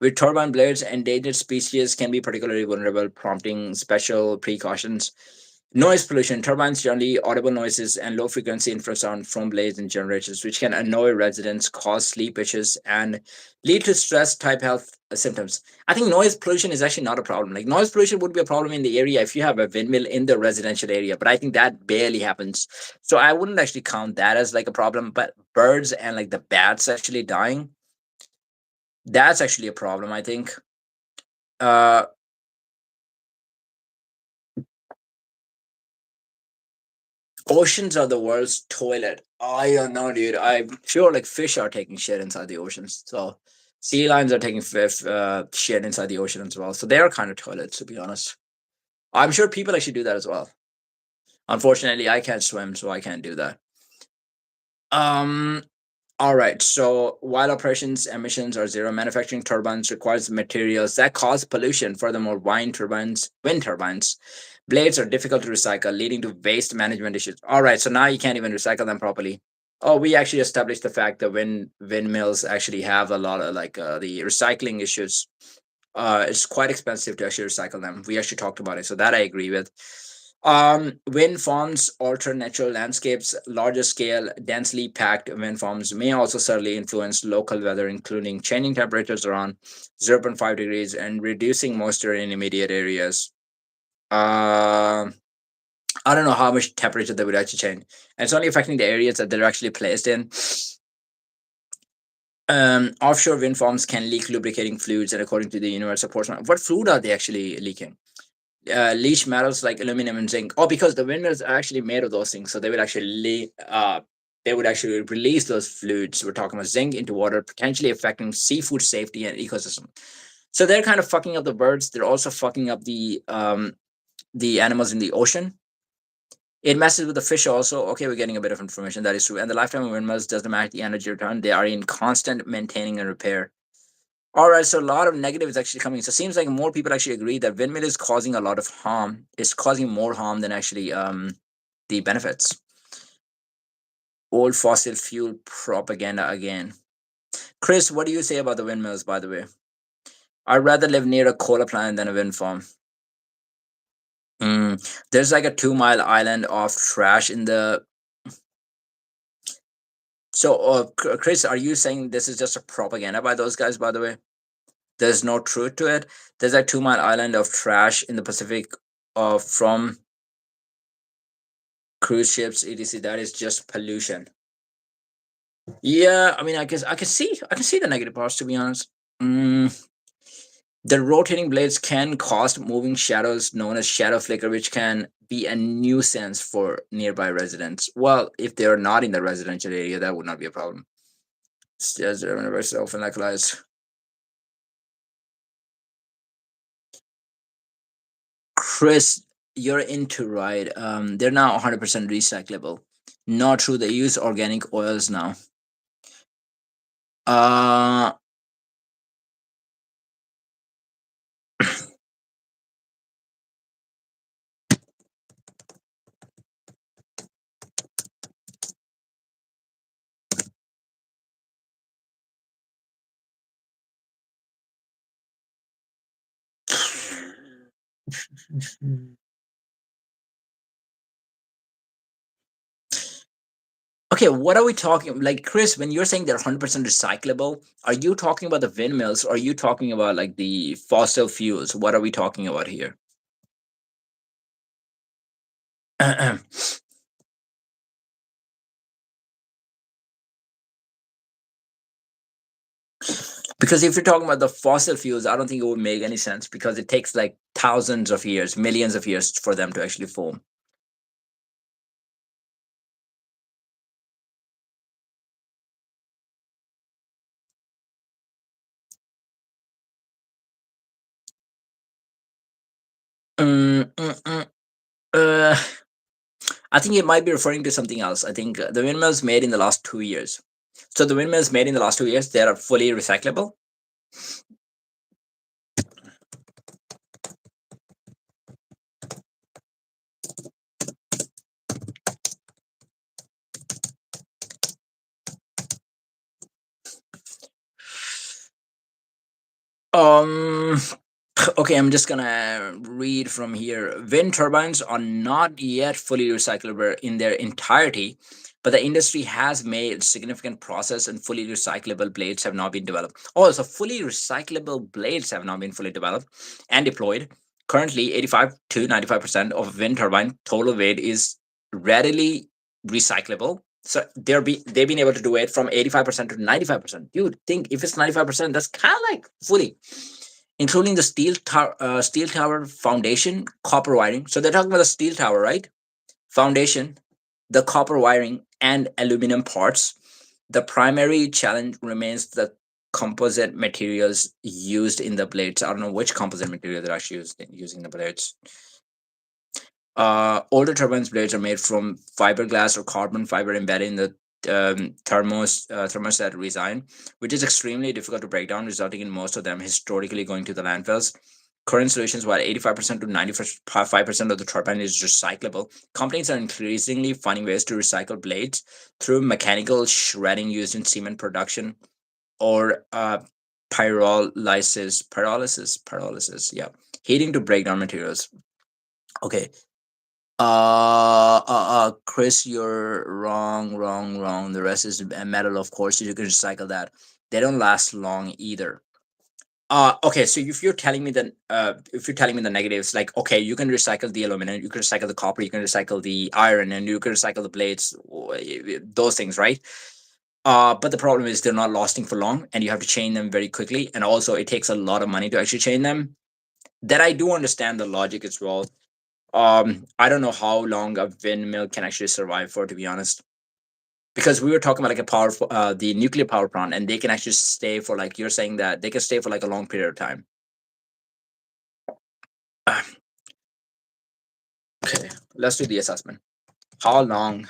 With turbine blades, endangered species can be particularly vulnerable, prompting special precautions. Noise pollution, turbines generally audible noises and low frequency infrasound from blades and generators, which can annoy residents, cause sleep issues, and lead to stress type health symptoms. I think noise pollution is actually not a problem. Like noise pollution would be a problem in the area if you have a windmill in the residential area, but I think that barely happens. So I wouldn't actually count that as like a problem. But birds and like the bats actually dying, that's actually a problem, I think. Uh, Oceans are the world's toilet. I don't know, dude. I'm sure like fish are taking shit inside the oceans. So sea lions are taking shit inside the ocean as well. So they are kind of toilets, to be honest. I'm sure people actually do that as well. Unfortunately, I can't swim, so I can't do that. Um, All right. So while operations emissions are zero, manufacturing turbines requires materials that cause pollution. Furthermore, wind turbines, blades are difficult to recycle, leading to waste management issues. All right. So now you can't even recycle them properly. Oh, we actually established the fact that windmills actually have a lot of like the recycling issues. It's quite expensive to actually recycle them. We actually talked about it, so that I agree with. Wind farms alter natural landscapes. Larger scale, densely packed wind farms may also subtly influence local weather, including changing temperatures around zero point 0.5 degrees and reducing moisture in immediate areas. Um I don't know how much temperature they would actually change. And it's only affecting the areas that they're actually placed in. Offshore wind farms can leak lubricating fluids, and according to the Universal Portsmouth, what fluid are they actually leaking? Leach metals like aluminum and zinc. Oh, because the windmills are actually made of those things, so they would actually release those fluids. We're talking about zinc into water, potentially affecting seafood safety and ecosystem. So they're kind of fucking up the birds. They're also fucking up the animals in the ocean. It messes with the fish also. Okay, we're getting a bit of information. That is true. And the lifetime of windmills doesn't match the energy return. They are in constant maintaining and repair. All right, so a lot of negative is actually coming. So it seems like more people actually agree that windmill is causing a lot of harm. It's causing more harm than actually the benefits. Old fossil fuel propaganda again. Chris, what do you say about the windmills, by the way? I'd rather live near a coal plant than a wind farm. There's like a 2 mile island of trash in the. So, Chris, are you saying this is just a propaganda by those guys, by the way? There's no truth to it. There's a 2 mile island of trash in the Pacific from cruise ships, etc. That is just pollution. Yeah, I mean, I guess I can see the negative parts, to be honest. Mm, the rotating blades can cause moving shadows known as shadow flicker, which can be a nuisance for nearby residents. Well, if they are not in the residential area, that would not be a problem. Stairs are universally often localized. Chris, you're into right. They're now 100% recyclable. Not true. They use organic oils now. Uh, okay, what are we talking like, Chris? When you're saying they're 100% recyclable, are you talking about the windmills, or are you talking about like the fossil fuels? What are we talking about here? Because if you're talking about the fossil fuels, I don't think it would make any sense because it takes like thousands of years, millions of years for them to actually form. Mm, mm, mm. Uh, I think it might be referring to something else. I think the windmills made in the last 2 years. So the windmills made in the last 2 years, they are fully recyclable. Um, okay, I'm just gonna read from here. Wind turbines are not yet fully recyclable in their entirety, but the industry has made significant progress and fully recyclable blades have now been developed. Also, fully recyclable blades have now been fully developed and deployed. Currently, 85 to 95% of wind turbine total weight is readily recyclable. So they've been able to do it from 85% to 95%. Dude, think if it's 95%, that's kind of like fully, including the steel tower foundation, copper wiring. So they're talking about the steel tower, right? Foundation, the copper wiring, and aluminum parts. The primary challenge remains the composite materials used in the blades. I don't know which composite material they're actually using the blades. Older turbines blades are made from fiberglass or carbon fiber embedded in the thermostat design, which is extremely difficult to break down, resulting in most of them historically going to the landfills. Current solutions, while 85% to 95% of the turbine is recyclable, companies are increasingly finding ways to recycle blades through mechanical shredding used in cement production or pyrolysis, heating to break down materials. Okay, Chris, you're wrong, wrong, wrong. The rest is metal, of course. You can recycle that. They don't last long either. Okay. So if you're telling me the negatives, like okay, you can recycle the aluminum, you can recycle the copper, you can recycle the iron, and you can recycle the blades, those things, right? But the problem is they're not lasting for long, and you have to chain them very quickly, and also it takes a lot of money to actually chain them. That I do understand the logic as well. I don't know how long a windmill can actually survive for, to be honest, because we were talking about like a the nuclear power plant, and they can actually stay for like you're saying that they can stay for like a long period of time. Okay, let's do the assessment. How long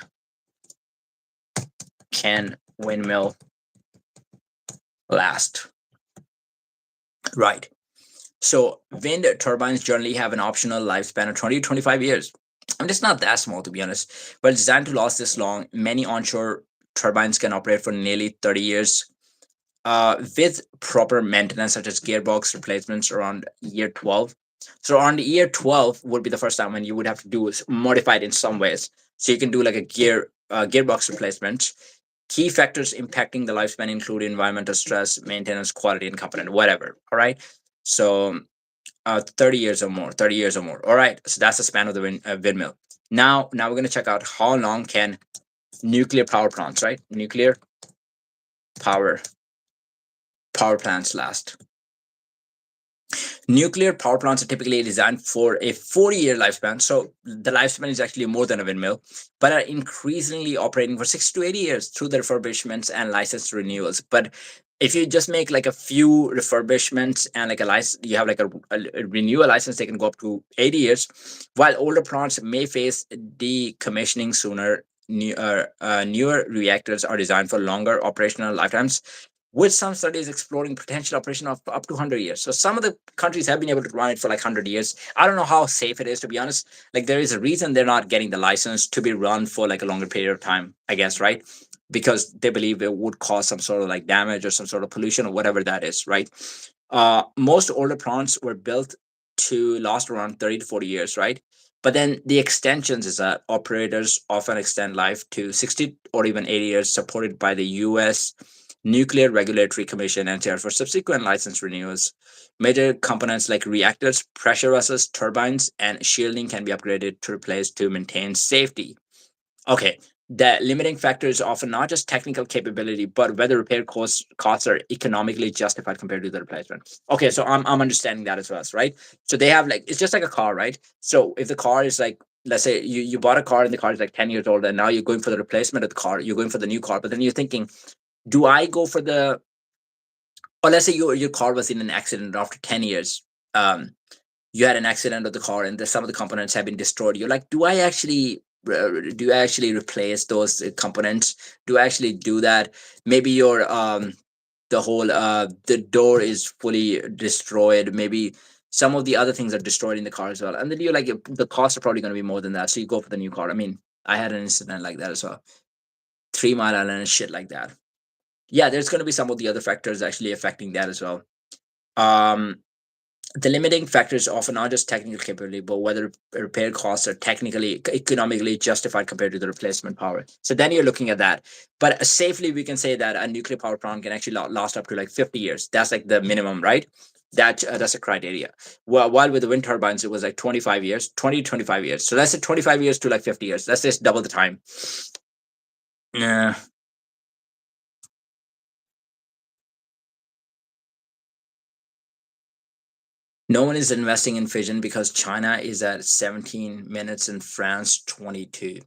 can windmill last? Right. So wind turbines generally have an optional lifespan of 20 to 25 years. I mean, it's not that small to be honest, but it's designed to last this long. Many onshore turbines can operate for nearly 30 years with proper maintenance, such as gearbox replacements around year 12. So around year 12 would be the first time when you would have to do is modify it in some ways. So you can do like a gearbox replacement. Key factors impacting the lifespan include environmental stress, maintenance, quality, and component, whatever. All right. So 30 years or more, 30 years or more. All right. So that's the span of the windmill. Now we're going to check out how long can nuclear power plants, right? Nuclear power power plants last. Nuclear power plants are typically designed for a 40-year lifespan, so the lifespan is actually more than a windmill, but are increasingly operating for 60 to 80 years through the refurbishments and license renewals. But if you just make like a few refurbishments and like a license, you have like a renewal license, they can go up to 80 years, while older plants may face decommissioning sooner. Newer reactors are designed for longer operational lifetimes, with some studies exploring potential operation of up to 100 years. So some of the countries have been able to run it for like 100 years. I don't know how safe it is, to be honest. Like there is a reason they're not getting the license to be run for like a longer period of time, I guess, right? Because they believe it would cause some sort of like damage or some sort of pollution or whatever that is, right? Most older plants were built to last around 30 to 40 years, right? But then the extensions is that operators often extend life to 60 or even 80 years, supported by the US Nuclear Regulatory Commission (NCR) for subsequent license renewals. Major components like reactors, pressure vessels, turbines, and shielding can be upgraded to replace to maintain safety. Okay, The limiting factor is often not just technical capability, but whether repair costs are economically justified compared to the replacement. Okay, so I'm understanding that as well, right? So they have like, it's just like a car, right? So if the car is like, let's say you bought a car and the car is like 10 years old, and now you're going for the replacement of the car, you're going for the new car, but then you're thinking, do I go for the, or let's say your car was in an accident after 10 years. Um, you had an accident of the car and some of the components have been destroyed. You're like, do I actually replace those components? Do I actually do that? Maybe your the whole the door is fully destroyed. Maybe some of the other things are destroyed in the car as well. And then you're like, the costs are probably going to be more than that. So you go for the new car. I mean, I had an incident like that as well. 3 Mile Island and shit like that. Yeah, there's going to be some of the other factors actually affecting that as well. Um, the limiting factor is often not just technical capability, but whether repair costs are technically, economically justified compared to the replacement power. So then you're looking at that. But safely, we can say that a nuclear power plant can actually last up to like 50 years. That's like the minimum, right? That's a criteria. Well, while with the wind turbines, it was like 25 years, 20 to 25 years. So let's say 25 years to like 50 years. Let's just double the time. Yeah. No one is investing in fission because China is at 17 minutes and France 22.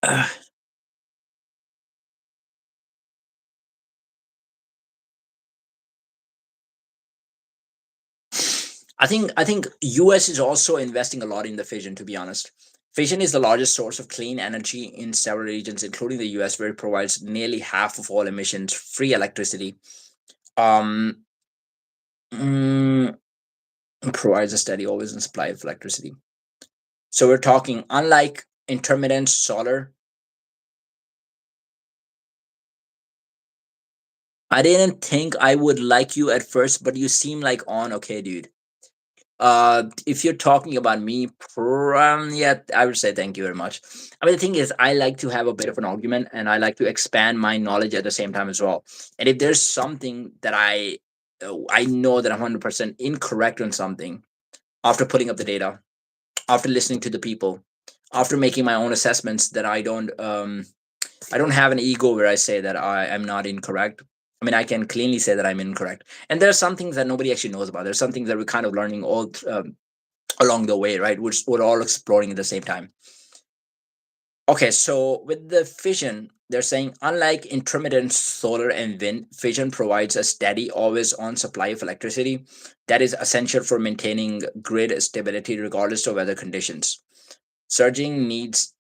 Uh, I think US is also investing a lot in the fission, to be honest. Fission is the largest source of clean energy in several regions, including the US, where it provides nearly half of all emissions free electricity. Um mm, provides a steady always in supply of electricity. So we're talking, unlike intermittent solar. I didn't think I would like you at first, but you seem like on okay, dude. If you're talking about me, yeah, I would say thank you very much. I mean, the thing is, I like to have a bit of an argument, and I like to expand my knowledge at the same time as well. And if there's something that I know that I'm 100% incorrect on something, after putting up the data, after listening to the people, after making my own assessments, that I don't have an ego where I say that I am not incorrect. I mean, I can cleanly say that I'm incorrect. And there are some things that nobody actually knows about. There's some things that we're kind of learning along the way, right? Which we're all exploring at the same time. Okay, so with the fission, they're saying, unlike intermittent solar and wind, fission provides a steady, always on supply of electricity that is essential for maintaining grid stability regardless of weather conditions. Surging needs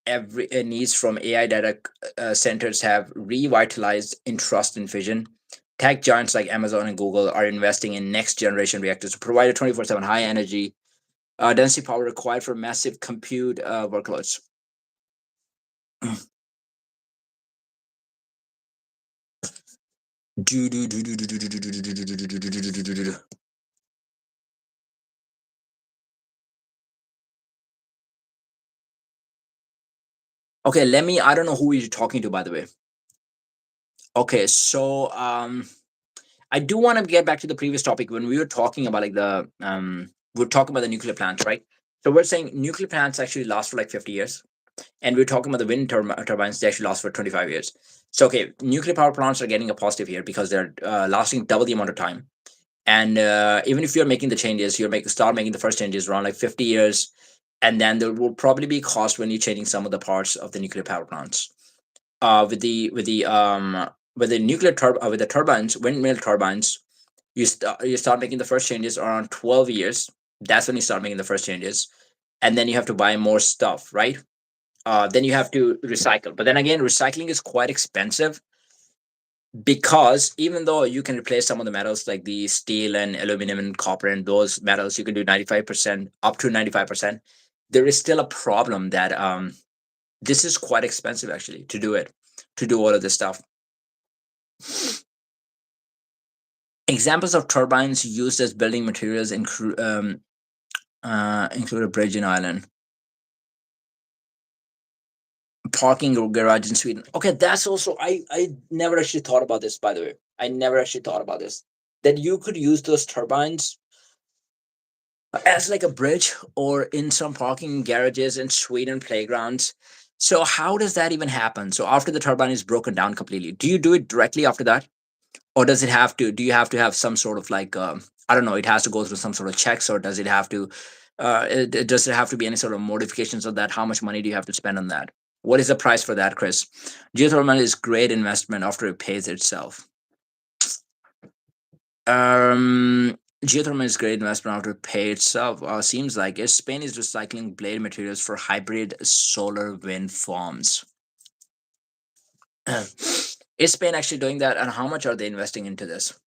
from AI data centers have revitalized interest in fission. Tech giants like Amazon and Google are investing in next generation reactors to provide a 24/7 high energy density power required for massive compute workloads. Okay, let me. I don't know who you're talking to, by the way. Okay, so I do want to get back to the previous topic when we were talking about like we are talking about the nuclear plants, right? So we're saying nuclear plants actually last for like 50 years, and we're talking about the wind turbines. They actually last for 25 years. So okay, nuclear power plants are getting a positive here because they're lasting double the amount of time. And even if you're making the changes, start making the first changes around like 50 years, and then there will probably be cost when you're changing some of the parts of the nuclear power plants. With the with the turbines, windmill turbines, you start making the first changes around 12 years. That's when you start making the first changes, and then you have to buy more stuff, right? Then you have to recycle, but then again, recycling is quite expensive, because even though you can replace some of the metals like the steel and aluminum and copper and those metals, you can do 95%, up to 95%. There is still a problem that this is quite expensive actually to do it, to do all of this stuff. Examples of turbines used as building materials include a bridge in Ireland, parking garage in Sweden. Okay, that's also I never actually thought about this. By the way, I never actually thought about this. That you could use those turbines as like a bridge or in some parking garages in Sweden playgrounds. So how does that even happen? So after the turbine is broken down completely, do you do it directly after that, or does it have to? Do you have to have some sort of like I don't know? It has to go through some sort of checks, or does it have to? Does it have to be any sort of modifications of that? How much money do you have to spend on that? What is the price for that, Chris? Geothermal is great investment after it pays itself. Um, Geothermal is great investment after it pay itself. Seems like it. Spain is recycling blade materials for hybrid solar wind farms. Is Spain actually doing that, and how much are they investing into this?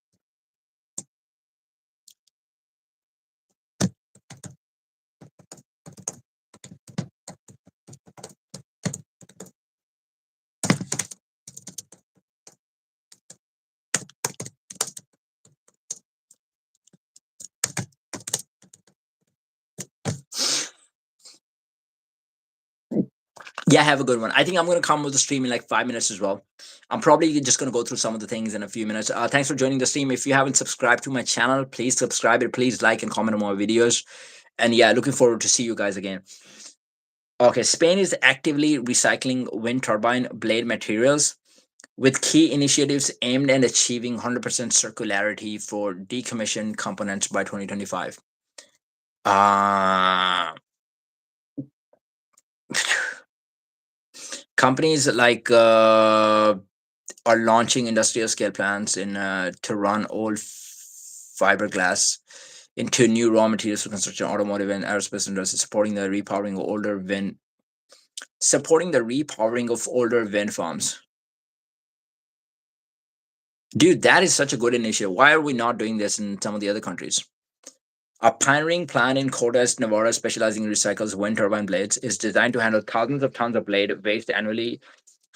Yeah, have a good one. I think I'm going to come with the stream in like 5 minutes as well. I'm probably just going to go through some of the things in a few minutes. Thanks for joining the stream. If you haven't subscribed to my channel, please subscribe it. Please like and comment on my videos. And yeah, looking forward to see you guys again. Okay, Spain is actively recycling wind turbine blade materials with key initiatives aimed at achieving 100% circularity for decommissioned components by 2025. Uh, Companies like are launching industrial scale plants in to run old fiberglass into new raw materials for construction, automotive, and aerospace industries, supporting the repowering of older wind farms. Dude, that is such a good initiative. Why are we not doing this in some of the other countries? A pioneering plant in Cortes, Navarra, specializing in recycles wind turbine blades, is designed to handle thousands of tons of blade waste annually,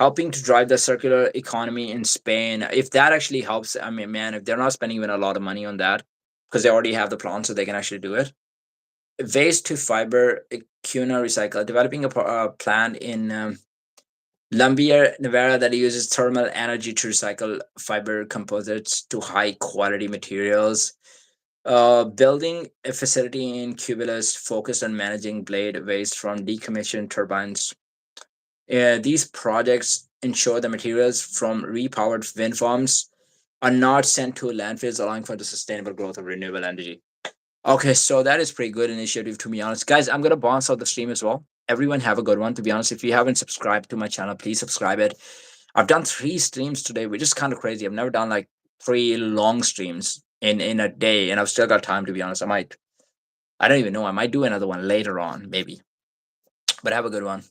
helping to drive the circular economy in Spain. If that actually helps, I mean, man, if they're not spending even a lot of money on that, because they already have the plant, so they can actually do it. Waste to fiber, Cuna Recycle, developing a plant in Lumbier, Navarra, that uses thermal energy to recycle fiber composites to high quality materials. Building a facility in Cubulus focused on managing blade waste from decommissioned turbines. These projects ensure the materials from repowered wind farms are not sent to landfills, allowing for the sustainable growth of renewable energy. Okay, so that is pretty good initiative, to be honest. Guys, I'm gonna bounce out the stream as well. Everyone have a good one. To be honest, if you haven't subscribed to my channel, please subscribe it. I've done 3 streams today, which is kind of crazy. I've never done like 3 long streams in a day, and I've still got time, to be honest. I don't even know. I might do another one later on, maybe. But have a good one.